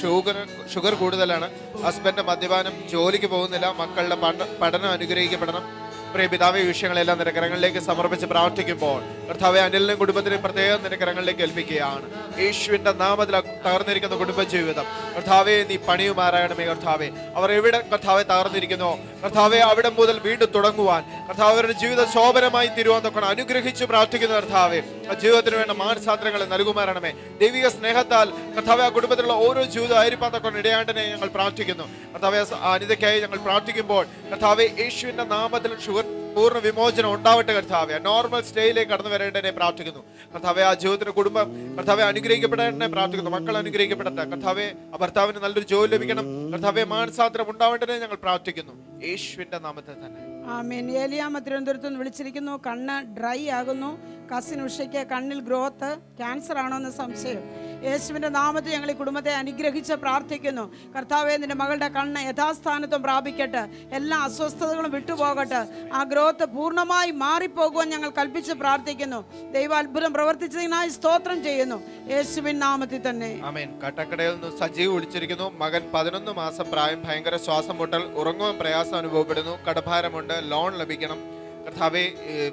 ഷുഗർ കൂടുതലാണ്. ഹസ്ബൻഡ് മദ്യപാനം, ജോലിക്ക് പോകുന്നില്ല. മക്കളുടെ പഠനം അനുഗ്രഹിക്കപ്പെടണം. പ്രിയ പിതാവേ, വിഷയങ്ങളെല്ലാം നിന്റെ കരങ്ങളിലേക്ക് സമർപ്പിച്ച് പ്രാർത്ഥിക്കുമ്പോൾ കർത്താവേ, അനിലിനും കുടുംബത്തിനും പ്രത്യേകം നിന്റെ കരങ്ങളിലേക്ക് ഏൽപ്പിക്കുകയാണ്. യേശുവിന്റെ നാമത്തിൽ തകർന്നിരിക്കുന്ന കുടുംബജീവിതം കർത്താവേ നീ പണിയുമാറാകണമേ. കർത്താവേ, അവർ എവിടെ കർത്താവെ തകർന്നിരിക്കുന്നോ കർത്താവെ അവിടെ മുതൽ വീണ്ടും തുടങ്ങുവാൻ കർത്താവ് അവരുടെ ജീവിതം ശോഭനമായി തീരുവാൻ തൊക്കെ അനുഗ്രഹിച്ച് പ്രാർത്ഥിക്കുന്ന കർത്താവെ, ജീവിതത്തിന് വേണ്ട മാനസാന്തരങ്ങളെ നൽകുമാറാണമേ. ദൈവിക സ്നേഹത്താൽ കർത്താവെ ആ കുടുംബത്തിലുള്ള ഓരോ ജീവിതം ആയിരിക്കാൻ തൊക്കെ ഇടയാണ്ടനെ ഞങ്ങൾ പ്രാർത്ഥിക്കുന്നു. കർത്താവെ, അനിതയ്ക്കായി ഞങ്ങൾ പ്രാർത്ഥിക്കുമ്പോൾ കർത്താവെ യേശുവിന്റെ നാമത്തിൽ ഷുഗർ പൂർണ്ണ വിമോചനം ഉണ്ടാവട്ടെ കർത്താവെ. നോർമൽ സ്റ്റേയിലേക്ക് കടന്നു വരേണ്ടതിനെ പ്രാർത്ഥിക്കുന്നു കർത്താവെ. ആ ജീവിതത്തിന്റെ കുടുംബം കർത്താവെ അനുഗ്രഹിക്കപ്പെടേണ്ടതിനെ പ്രാർത്ഥിക്കുന്നു. മക്കൾ അനുഗ്രഹിക്കപ്പെടട്ടെ കർത്താവെ. ആ ഭർത്താവിന് നല്ലൊരു ജോലി ലഭിക്കണം കർത്താവെ. മാനസാന്തരം ഉണ്ടാവേണ്ടതിനെ ഞങ്ങൾ പ്രാർത്ഥിക്കുന്നു യേശുവിന്റെ നാമത്തിൽ തന്നെ. ആമേൻ. ഏലിയാമ്മ തിരുവനന്തപുരത്ത് നിന്ന് വിളിച്ചിരിക്കുന്നു. കണ്ണ് ഡ്രൈ ആകുന്നു. കസിൻ ഉഷയ്ക്ക് കണ്ണിൽ ഗ്രോത്ത്, ക്യാൻസർ ആണോ എന്ന് സംശയം. യേശുവിൻ്റെ നാമത്തിൽ ഞങ്ങൾ ഈ കുടുംബത്തെ അനുഗ്രഹിച്ച് പ്രാർത്ഥിക്കുന്നു. കർത്താവേ, നിന്റെ മകളുടെ കണ്ണ് യഥാസ്ഥാനത്വം പ്രാപിക്കട്ടെ. എല്ലാ അസ്വസ്ഥതകളും വിട്ടുപോകട്ടെ. ആ ഗ്രോത്ത് പൂർണ്ണമായി മാറിപ്പോകുവാൻ ഞങ്ങൾ കൽപ്പിച്ച് പ്രാർത്ഥിക്കുന്നു. ദൈവ അത്ഭുതം പ്രവർത്തിച്ചതിനായി സ്തോത്രം ചെയ്യുന്നു യേശുവിൻ നാമത്തിൽ തന്നെ. ആമേൻ. കാട്ടാക്കടയിൽ നിന്ന് സജീവ് വിളിച്ചിരിക്കുന്നു. മകൻ 11 മാസം പ്രായം, ഭയങ്കര ശ്വാസം മുട്ടൽ, ഉറങ്ങുവാൻ പ്രയാസം അനുഭവപ്പെടുന്നു, കടഭാരമുണ്ട്, ലോൺ ലഭിക്കണം കർത്താവെ.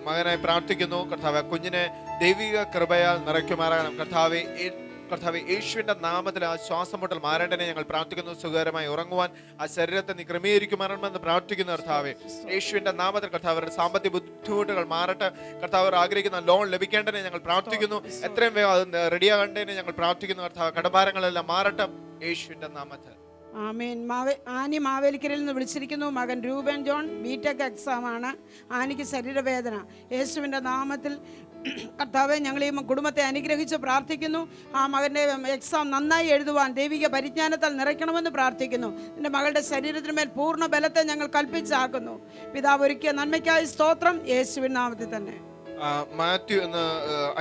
മകനായി പ്രാർത്ഥിക്കുന്നു കർത്താവെ. കുഞ്ഞിനെ ദൈവിക കൃപയാൽ നിറയ്ക്കുമാറാകണം കർത്താവെ. കർത്താവെ, യേശുവിന്റെ നാമത്തിൽ ആ ശ്വാസം മുട്ടൽ മാറേണ്ടതിനെ ഞങ്ങൾ പ്രാർത്ഥിക്കുന്നു. സുഖകരമായി ഉറങ്ങുവാൻ ആ ശരീരത്തെ നീ ക്രമീകരിക്കുമാറണമെന്ന് പ്രാർത്ഥിക്കുന്നു കർത്താവെ. യേശുവിന്റെ നാമത്തിൽ കർത്താവരുടെ സാമ്പത്തിക ബുദ്ധിമുട്ടുകൾ മാറട്ടെ കർത്താവ്. ആഗ്രഹിക്കുന്ന ലോൺ ലഭിക്കേണ്ടതിനെ ഞങ്ങൾ പ്രാർത്ഥിക്കുന്നു. എത്രയും വേഗം അത് റെഡിയാകേണ്ടതിനെ ഞങ്ങൾ പ്രാർത്ഥിക്കുന്നു കർത്താവ്. കടഭാരങ്ങളെല്ലാം മാറട്ടെ യേശുവിന്റെ നാമത്തിൽ. ആമേൻ. ആനി മാവേലിക്കരയിൽ നിന്ന് വിളിച്ചിരിക്കുന്നു. മകൻ രൂപൻ ജോൺ ബിടെക് എക്സാമാണ്. ആനിക്ക് ശരീരവേദന. യേശുവിൻ്റെ നാമത്തിൽ കർത്താവെ ഞങ്ങൾ ഈ കുടുംബത്തെ അനുഗ്രഹിച്ച് പ്രാർത്ഥിക്കുന്നു. ആ മകൻ്റെ എക്സാം നന്നായി എഴുതുവാൻ ദൈവിക പരിജ്ഞാനത്താൽ നിറയ്ക്കണമെന്ന് പ്രാർത്ഥിക്കുന്നു. എൻ്റെ മകളുടെ ശരീരത്തിന് മേൽ പൂർണ്ണ ബലത്തെ ഞങ്ങൾ കൽപ്പിച്ചാക്കുന്നു. പിതാവ് ഒരുക്കിയ നന്മയ്ക്കായി സ്തോത്രം, യേശുവിൻ നാമത്തിൽ തന്നെ. മാത്യു എന്ന്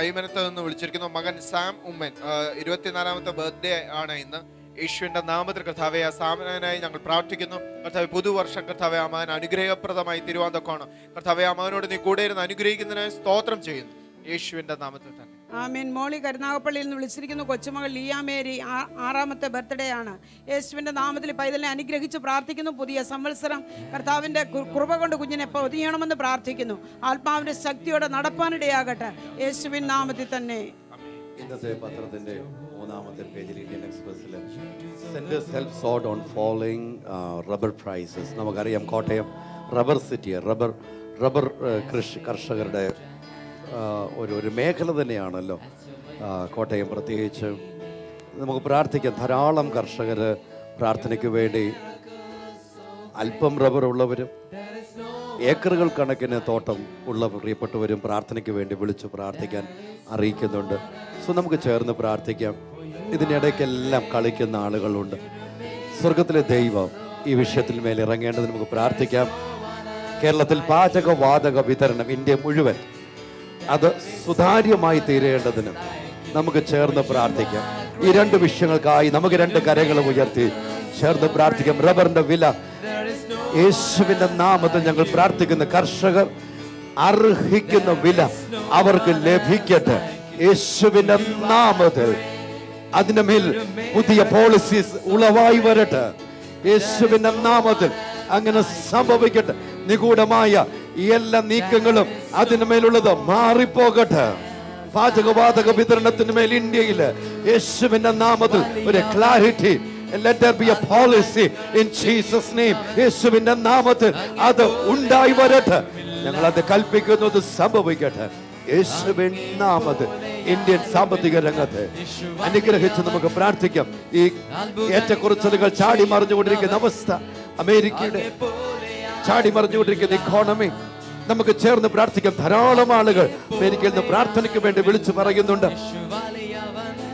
അയ്മനത്ത് നിന്ന് വിളിച്ചിരിക്കുന്നു. മകൻ സാം ഉമ്മൻ 24ാമത്തെ ബർത്ത്ഡേ ആണ് ഇന്ന്. യേശുവിന്റെ നാമത്തിൽ കർത്താവെ ആ സാമനായി ഞങ്ങൾ പ്രാർത്ഥിക്കുന്നു. കർത്താവെ പുതുവർഷം കർത്താവെ ആ മകൻ അനുഗ്രഹപ്രദമായി തിരുവാന്തക്കോണം. കർത്താവെ ആ മകനോട് നീ കൂടെ ഇരുന്ന് അനുഗ്രഹിക്കുന്നതിനായി സ്തോത്രം ചെയ്യുന്നു, യേശുവിന്റെ നാമത്തിൽ തന്നെ. ആമേൻ. മോളി കരുനാഗപ്പള്ളിയിൽ നിന്ന് വിളിച്ചിരിക്കുന്നു. കൊച്ചുമകൾ ലിയ മേരി 6ാമത്തെ ബർത്ത്ഡേ ആണ്. യേശുവിൻ്റെ നാമത്തിൽ പൈതലിനെ അനുഗ്രഹിച്ച് പ്രാർത്ഥിക്കുന്നു. പുതിയ സംവത്സരം കർത്താവിൻ്റെ കൃപ കൊണ്ട് കുഞ്ഞിനെ പൊതിയണമെന്ന് പ്രാർത്ഥിക്കുന്നു. ആത്മാവിൻ്റെ ശക്തിയോടെ നടപ്പാനിടയാകട്ടെ, യേശുവിൻ നാമത്തിൽ തന്നെ. ഇന്നത്തെ പത്രത്തിന്റെ 3ാമത്തെ പേജിൽ ഇന്ത്യൻ എക്സ്പ്രസ്സിൽ centre's help sought on following rubber prices. നമുക്കറിയാം കോട്ടയം റബ്ബർ സിറ്റി, റബ്ബർ കർഷകരുടെ ഒരു മേഖല തന്നെയാണല്ലോ കോട്ടയം. പ്രത്യേകിച്ച് നമുക്ക് പ്രാർത്ഥിക്കാം. ധാരാളം കർഷകർ പ്രാർത്ഥനയ്ക്ക് വേണ്ടി അല്പം റബ്ബർ ഉള്ളവരും ഏക്കറുകൾ കണക്കിന് തോട്ടം ഉള്ള പ്രിയപ്പെട്ടവരും പ്രാർത്ഥനയ്ക്ക് വേണ്ടി വിളിച്ചു പ്രാർത്ഥിക്കാൻ അറിയിക്കുന്നുണ്ട്. സോ നമുക്ക് ചേർന്ന് പ്രാർത്ഥിക്കാം. ഇതിനിടയ്ക്കെല്ലാം കളിക്കുന്ന ആളുകളുണ്ട്. സ്വർഗത്തിലെ ദൈവം ഈ വിഷയത്തിൽ മേൽ ഇറങ്ങേണ്ടത് നമുക്ക് പ്രാർത്ഥിക്കാം. കേരളത്തിൽ പാചകവാതക വിതരണം ഇന്ത്യ മുഴുവൻ അത് സുതാര്യമായി തീരേണ്ടതിന് നമുക്ക് ചേർന്ന് പ്രാർത്ഥിക്കാം. ഈ 2 വിഷയങ്ങൾക്കായി നമുക്ക് 2 കരങ്ങൾ ഉയർത്തി ചേർന്ന് പ്രാർത്ഥിക്കാം. റബ്ബറിന്റെ വില യേശുവിന്റെ നാമത്തിൽ ഞങ്ങൾ പ്രാർത്ഥിക്കുന്ന കർഷകർ അർഹിക്കുന്ന വില അവർക്ക് ലഭിക്കട്ടെ, യേശുവിന്റെ നാമത്തിൽ. അതിന്റെ മേൽ പുതിയ പോളിസീസ് ഉളവായി വരട്ടെ, യേശുവിന്റെ നാമത്തിൽ അങ്ങനെ സംഭവിക്കട്ടെ. നിഗൂഢമായ എല്ലാ നീക്കങ്ങളും അതിന് മേലുള്ളത് മാറിപ്പോകട്ടെ. പാചകവാതക വിതരണത്തിന് മേൽ ഇന്ത്യയിൽ യേശുവിന്റെ നാമത്തിൽ ഒരു clarity. Let there be a policy in Jesus' name. യേശുവിന്റെ നാമത്തിൽ അത് ഉണ്ടായി വരട്ടെ. ഞങ്ങൾ അത് കൽപ്പിക്കുന്നത് സംഭവിക്കട്ടെ, യേശുവിൻ നാമത്തിൽ. ഇന്ത്യൻ സാമ്പത്തിക രംഗത്ത് അനുഗ്രഹിച്ച് നമുക്ക് പ്രാർത്ഥിക്കാം. ഈ ഏറ്റക്കുറച്ചിലുകൾ ചാടി മറിഞ്ഞുകൊണ്ടിരിക്കുന്ന അവസ്ഥ, അമേരിക്കയുടെ ചാടി മറിഞ്ഞുകൊണ്ടിരിക്കുന്ന ഇക്കോണമി, നമുക്ക് ചേർന്ന് പ്രാർത്ഥിക്കാം. ധാരാളം ആളുകൾ അമേരിക്കയിൽ നിന്ന് പ്രാർത്ഥനയ്ക്ക് വേണ്ടി വിളിച്ചു പറയുന്നുണ്ട്.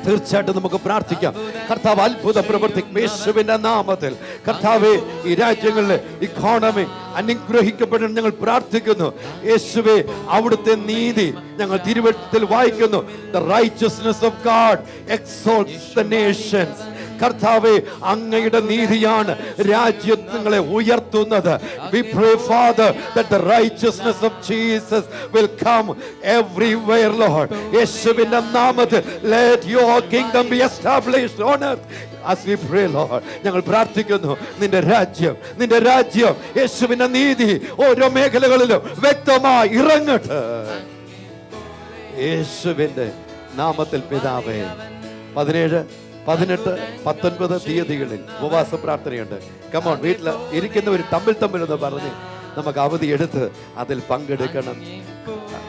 തീർച്ചയായിട്ടും നമുക്ക് പ്രാർത്ഥിക്കാം. കർത്താവ് അത്ഭുത പ്രവർത്തിക്കും യേശുവിന്റെ നാമത്തിൽ. കർത്താവേ, ഈ രാജ്യങ്ങളിലെ ഇക്കോണമി അനുഗ്രഹിക്കപ്പെടാൻ ഞങ്ങൾ പ്രാർത്ഥിക്കുന്നു. യേശുവേ, അവിടുത്തെ നീതി ഞങ്ങൾ തിരുവചനത്തിൽ വായിക്കുന്നു. The righteousness of God exalts the nations. കർത്താവേ, അങ്ങയുടെ നീതിയാണ് രാജ്യങ്ങളെ ഉയർത്തുന്നത്. We pray, Father, that the righteousness of Jesus will come everywhere, Lord. യേശുവിന്റെ നാമത്തിൽ let your kingdom be established on earth. As we pray, Lord, ഞങ്ങൾ പ്രാർത്ഥിക്കുന്നു, നിന്റെ രാജ്യം യേശുവിന്റെ നീതി ഓരോ മേഖലകളിലും വ്യക്തമായി ഇറങ്ങട്ടെ, യേശുവിന്റെ നാമത്തിൽ പിതാവേ. 17, 18, 19 തീയതികളിൽ ഉപവാസ പ്രാർത്ഥനയുണ്ട്. കമോൺ, വീട്ടിൽ ഇരിക്കുന്നവർ തമ്മിൽ പറഞ്ഞ് നമുക്ക് അവധി എടുത്ത് അതിൽ പങ്കെടുക്കണം.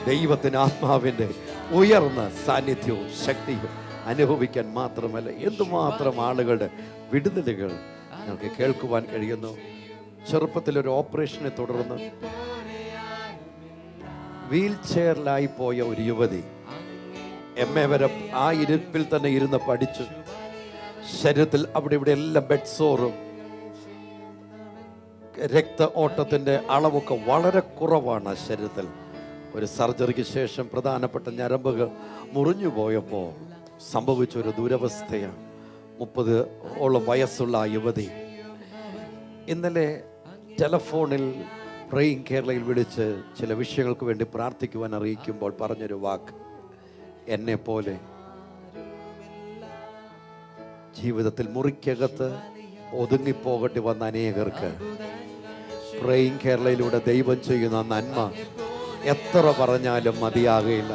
ദൈവത്തിന് ആത്മാവിൻ്റെ ഉയർന്ന സാന്നിധ്യവും ശക്തിയും അനുഭവിക്കാൻ മാത്രമല്ല, എന്തുമാത്രം ആളുകളുടെ വിടുതലുകൾ നമുക്ക് കേൾക്കുവാൻ കഴിയുന്നു. ചെറുപ്പത്തിലൊരു ഓപ്പറേഷനെ തുടർന്ന് വീൽ ചെയറിലായി പോയ ഒരു യുവതി MA വരെ ആ ഇരിപ്പിൽ തന്നെ ഇരുന്ന് പഠിച്ചു. ശരീരത്തിൽ അവിടെ ഇവിടെ എല്ലാം ബെഡ് സോറും രക്ത ഓട്ടത്തിൻ്റെ അളവൊക്കെ വളരെ കുറവാണ് ശരീരത്തിൽ. ഒരു സർജറിക്ക് ശേഷം പ്രധാനപ്പെട്ട ഞരമ്പുകൾ മുറിഞ്ഞു പോയപ്പോൾ സംഭവിച്ച ഒരു ദുരവസ്ഥയാണ്. 30 വയസ്സുള്ള ആ യുവതി ഇന്നലെ ടെലഫോണിൽ പ്രേയിങ് കേരളയിൽ വിളിച്ച് ചില വിഷയങ്ങൾക്ക് വേണ്ടി പ്രാർത്ഥിക്കുവാൻ അറിയിക്കുമ്പോൾ പറഞ്ഞൊരു വാക്ക്, എന്നെ പോലെ ജീവിതത്തിൽ മുറിക്കകത്ത് ഒതുങ്ങിപ്പോകട്ടി വന്ന അനേകർക്ക് പ്രേയിങ് കേരളയിലൂടെ ദൈവം ചെയ്യുന്ന നന്മ എത്ര പറഞ്ഞാലും മതിയാകയില്ല.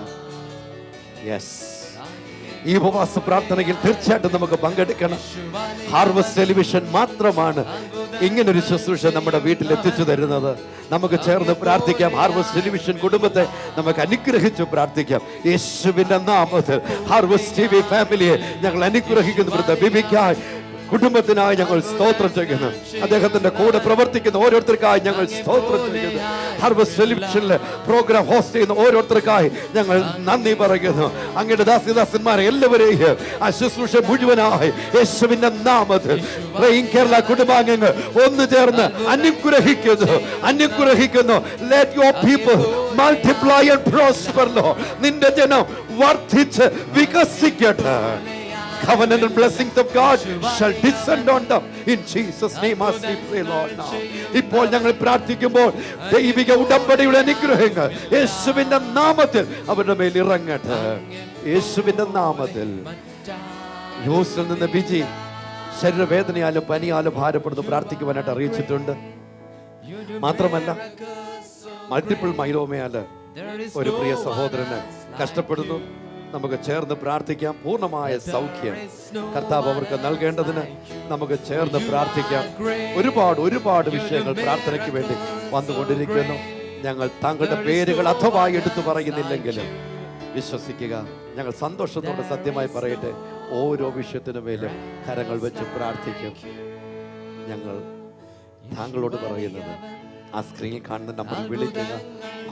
യെസ്, ഈ ഉപവാസ പ്രാർത്ഥനയിൽ തീർച്ചയായിട്ടും നമുക്ക് പങ്കെടുക്കണം. ഹാർവസ്റ്റ് ടെലിവിഷൻ മാത്രമാണ് ഇങ്ങനൊരു ശുശ്രൂഷ നമ്മുടെ വീട്ടിൽ എത്തിച്ചു തരുന്നത്. നമുക്ക് ചേർന്ന് പ്രാർത്ഥിക്കാം. ഹാർവസ്റ്റ് ടെലിവിഷൻ കുടുംബത്തെ നമുക്ക് അനുഗ്രഹിച്ചു പ്രാർത്ഥിക്കാം. യേശുവിന്റെ നാമത്തിൽ ഹാർവസ്റ്റ് TV ഫാമിലിയെ ഞങ്ങൾ അനുഗ്രഹിക്കുന്നു. ബിബിക്കായി കുടുംബത്തിനായി ഞങ്ങൾ സ്തോത്രം ചെയ്യുന്നു. അദ്ദേഹത്തിന്റെ കൂടെ പ്രവർത്തിക്കുന്ന ഓരോരുത്തർക്കായി ഞങ്ങൾ സ്തോത്രം ചെയ്യുന്നു. ഹാർവസ്റ്റ് ടെലിവിഷനിലെ പ്രോഗ്രാം ഹോസ്റ്റ് ചെയ്യുന്ന ഓരോരുത്തർക്കായി ഞങ്ങൾ നന്ദി പറയുന്നു. അങ്ങയുടെ ദാസിദാസന്മാരെ എല്ലാവരെയും ആ ശുശ്രൂഷ മുഴുവനായി യേശുവിന്റെ നാമത്തിൽ പ്രേയിങ് കേരള കുടുംബാംഗങ്ങൾ ഒന്നു ചേർന്ന് അനുഗ്രഹിക്കുന്നു. Let your people multiply and prosper, Lord. നിന്റെ ജനം വർദ്ധിച്ച് വികസിക്കട്ടെ. Covenant and blessings of God shall descend on them in Jesus' name as we pray, Lord, now. ഇപ്പോൾ ഞങ്ങൾ പ്രാർത്ഥിക്കുമ്പോൾ ദൈവിക ഉടമ്പടിയുടെ അനുഗ്രഹങ്ങൾ യേശുവിന്റെ നാമത്തിൽ അവരുടെ മേൽ ഇറങ്ങട്ടെ. യേശുവിന്റെ നാമത്തിൽ. ന്യൂസിൽ നിന്ന് ബിജി ശരീരവേദനയാലും പനിയാലും ഭാരപ്പെടുന്നു പ്രാർത്ഥിക്കുവാനായിട്ട് അറിയിച്ചിട്ടുണ്ട്. മാത്രമല്ല മൾട്ടിപ്പിൾ മൈലോമയാല് ഒരു പ്രിയ സഹോദരന് കഷ്ടപ്പെടുന്നു. നമുക്ക് ചേർന്ന് പ്രാർത്ഥിക്കാം. പൂർണ്ണമായ സൗഖ്യം കർത്താവ് അവർക്ക് നൽകേണ്ടതിന് നമുക്ക് ചേർന്ന് പ്രാർത്ഥിക്കാം. ഒരുപാട് വിഷയങ്ങൾ പ്രാർത്ഥനയ്ക്ക് വേണ്ടി വന്നുകൊണ്ടിരിക്കുന്നു. ഞങ്ങൾ താങ്കളുടെ പേരുകൾ അഥവാ എടുത്തു പറയുന്നില്ലെങ്കിലും വിശ്വസിക്കുക, ഞങ്ങൾ സന്തോഷത്തോടെ സത്യമായി പറയട്ടെ, ഓരോ വിഷയത്തിനു മേലും കരങ്ങൾ വെച്ച് പ്രാർത്ഥിക്കും. ഞങ്ങൾ താങ്കളോട് പറയുന്നത് ആ സ്ക്രീനിൽ കാണുന്ന നമ്പറിൽ വിളിക്കുക,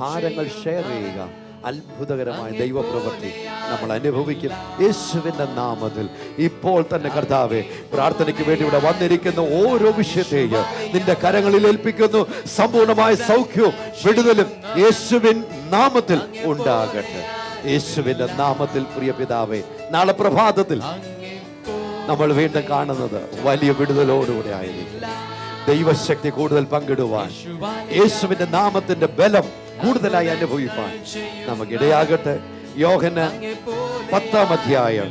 ഭാരങ്ങൾ ഷെയർ ചെയ്യുക. അത്ഭുതകരമായ ദൈവപ്രവൃത്തി നമ്മൾ അനുഭവിക്കും യേശുവിന്റെ നാമത്തിൽ. ഇപ്പോൾ തന്നെ കർത്താവേ, പ്രാർത്ഥനയ്ക്ക് വേണ്ടി ഇവിടെ വന്നിരിക്കുന്ന ഓരോ വിഷയത്തെയും നിന്റെ കരങ്ങളിൽ ഏൽപ്പിക്കുന്നു. സമ്പൂർണമായ സൗഖ്യവും വിടുതലും യേശുവിൻ നാമത്തിൽ ഉണ്ടാകട്ടെ. യേശുവിന്റെ നാമത്തിൽ. പ്രിയ പിതാവേ, നാളെ പ്രഭാതത്തിൽ നമ്മൾ വീണ്ടും കാണുന്നത് വലിയ വിടുതലോടുകൂടെ ആയിരിക്കും. ദൈവശക്തി കൂടുതൽ പങ്കിടുവാൻ, യേശുവിന്റെ നാമത്തിന്റെ ബലം കൂടുതലായി അനുഭവിപ്പാൻ നമുക്കിടയാകട്ടെ. യോഹന്നാൻ 10-ാം അധ്യായം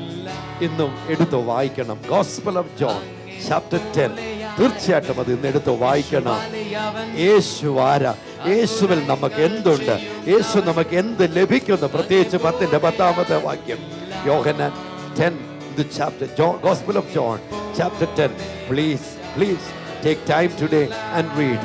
ഇന്നും എടുത്തു വായിക്കണം. Gospel of John chapter 10. തീർച്ചയായിട്ടും അത് ഇന്ന് എടുത്ത് വായിക്കണം. യേശു ആരാ? യേശുവിൽ നമുക്ക് എന്തുണ്ട്? യേശു നമുക്ക് എന്ത് ലഭിക്കുന്നു? പ്രത്യേകിച്ച് 10-ാമത്തെ വാക്യം യോഹന്നാൻ 10, the chapter, Gospel of John chapter 10. Please take time today and read.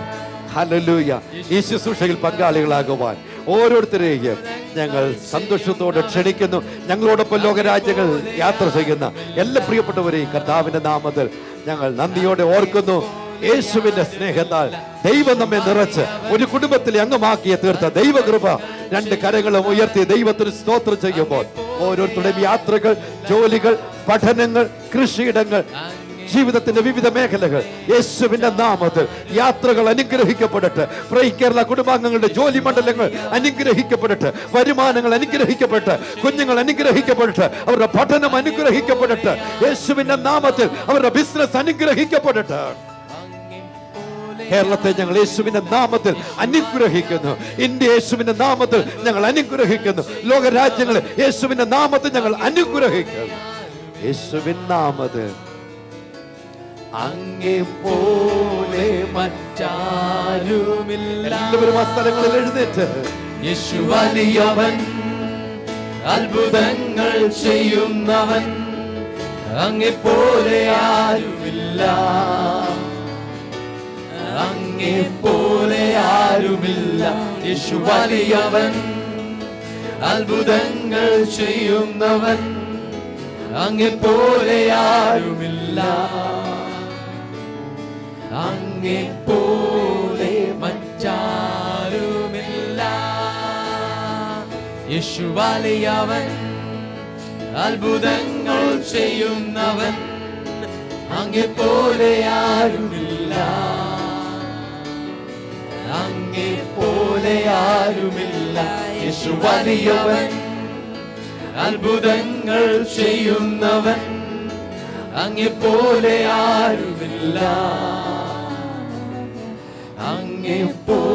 Hallelujah. ഈ ശുശ്രൂഷയിൽ പങ്കാളികളാകുവാൻ ഓരോരുത്തരെയും ഞങ്ങൾ സന്തോഷത്തോടെ ക്ഷണിക്കുന്നു. ഞങ്ങളോടൊപ്പം ലോകരാജ്യങ്ങൾ യാത്ര ചെയ്യുന്ന എല്ലാ പ്രിയപ്പെട്ടവരെയും കർത്താവിന്റെ നാമത്തിൽ ഞങ്ങൾ നന്ദിയോടെ ഓർക്കുന്നു. യേശുവിന്റെ സ്നേഹത്താൽ ദൈവം നമ്മെ നിറച്ച് ഒരു കുടുംബത്തിലെ അംഗമാക്കിയ തീർത്ത ദൈവകൃപ രണ്ട് കരങ്ങളും ഉയർത്തി ദൈവത്തിന് സ്തോത്രം ചെയ്യുമ്പോൾ ഓരോരുത്തരുടെയും യാത്രകൾ, ജോലികൾ, പഠനങ്ങൾ, കൃഷിയിടങ്ങൾ, ജീവിതത്തിന്റെ വിവിധ മേഖലകൾ യേശുവിന്റെ നാമത്തിൽ യാത്രകൾ അനുഗ്രഹിക്കപ്പെടട്ടെ. പ്രേയിങ് കേരള കുടുംബാംഗങ്ങളുടെ ജോലി മണ്ഡലങ്ങൾ അനുഗ്രഹിക്കപ്പെടട്ടെ. വരുമാനങ്ങൾ അനുഗ്രഹിക്കപ്പെടട്ടെ. കുഞ്ഞുങ്ങൾ അനുഗ്രഹിക്കപ്പെടട്ടെ. അവരുടെ പഠനം അനുഗ്രഹിക്കപ്പെടട്ടെ. യേശുവിന്റെ നാമത്തിൽ അവരുടെ ബിസിനസ് അനുഗ്രഹിക്കപ്പെടട്ടെ. കേരളത്തെ ഞങ്ങൾ യേശുവിന്റെ നാമത്തിൽ അനുഗ്രഹിക്കുന്നു. ഇന്ത്യ യേശുവിന്റെ നാമത്തിൽ ഞങ്ങൾ അനുഗ്രഹിക്കുന്നു. ലോകരാജ്യങ്ങളെ യേശുവിന്റെ നാമത്തിൽ ഞങ്ങൾ അനുഗ്രഹിക്കുന്നു. യേശുവിൻ നാമത്തിൽ അങ്ങേ പോലെ മറ്റാരുമില്ല. എല്ലാവരും ആ സ്ഥലങ്ങളിൽ എഴുന്നേറ്റ് യേശു വലിയവൻ, അത്ഭുതങ്ങൾ ചെയ്യുന്നവൻ, അങ്ങേ പോലെ ആരുമില്ല, അങ്ങേ പോലെ ആരുമില്ല. യേശു വലിയവൻ, അത്ഭുതങ്ങൾ ചെയ്യുന്നവൻ, അങ്ങേ പോലെ ആരുമില്ല, അങ്ങേ പോലെ മറ്റാരുമില്ല. യേശു വലിയവൻ, അത്ഭുതങ്ങൾ ചെയ്യുന്നവൻ, അങ്ങേ പോലെ ആരുമില്ല, അങ്ങേ പോലെ ആരുമില്ല. യേശു വലിയവൻ, അത്ഭുതങ്ങൾ ചെയ്യുന്നവൻ, അങ്ങേ പോലെ ആരുമില്ല, അങ്ങേ പോലെ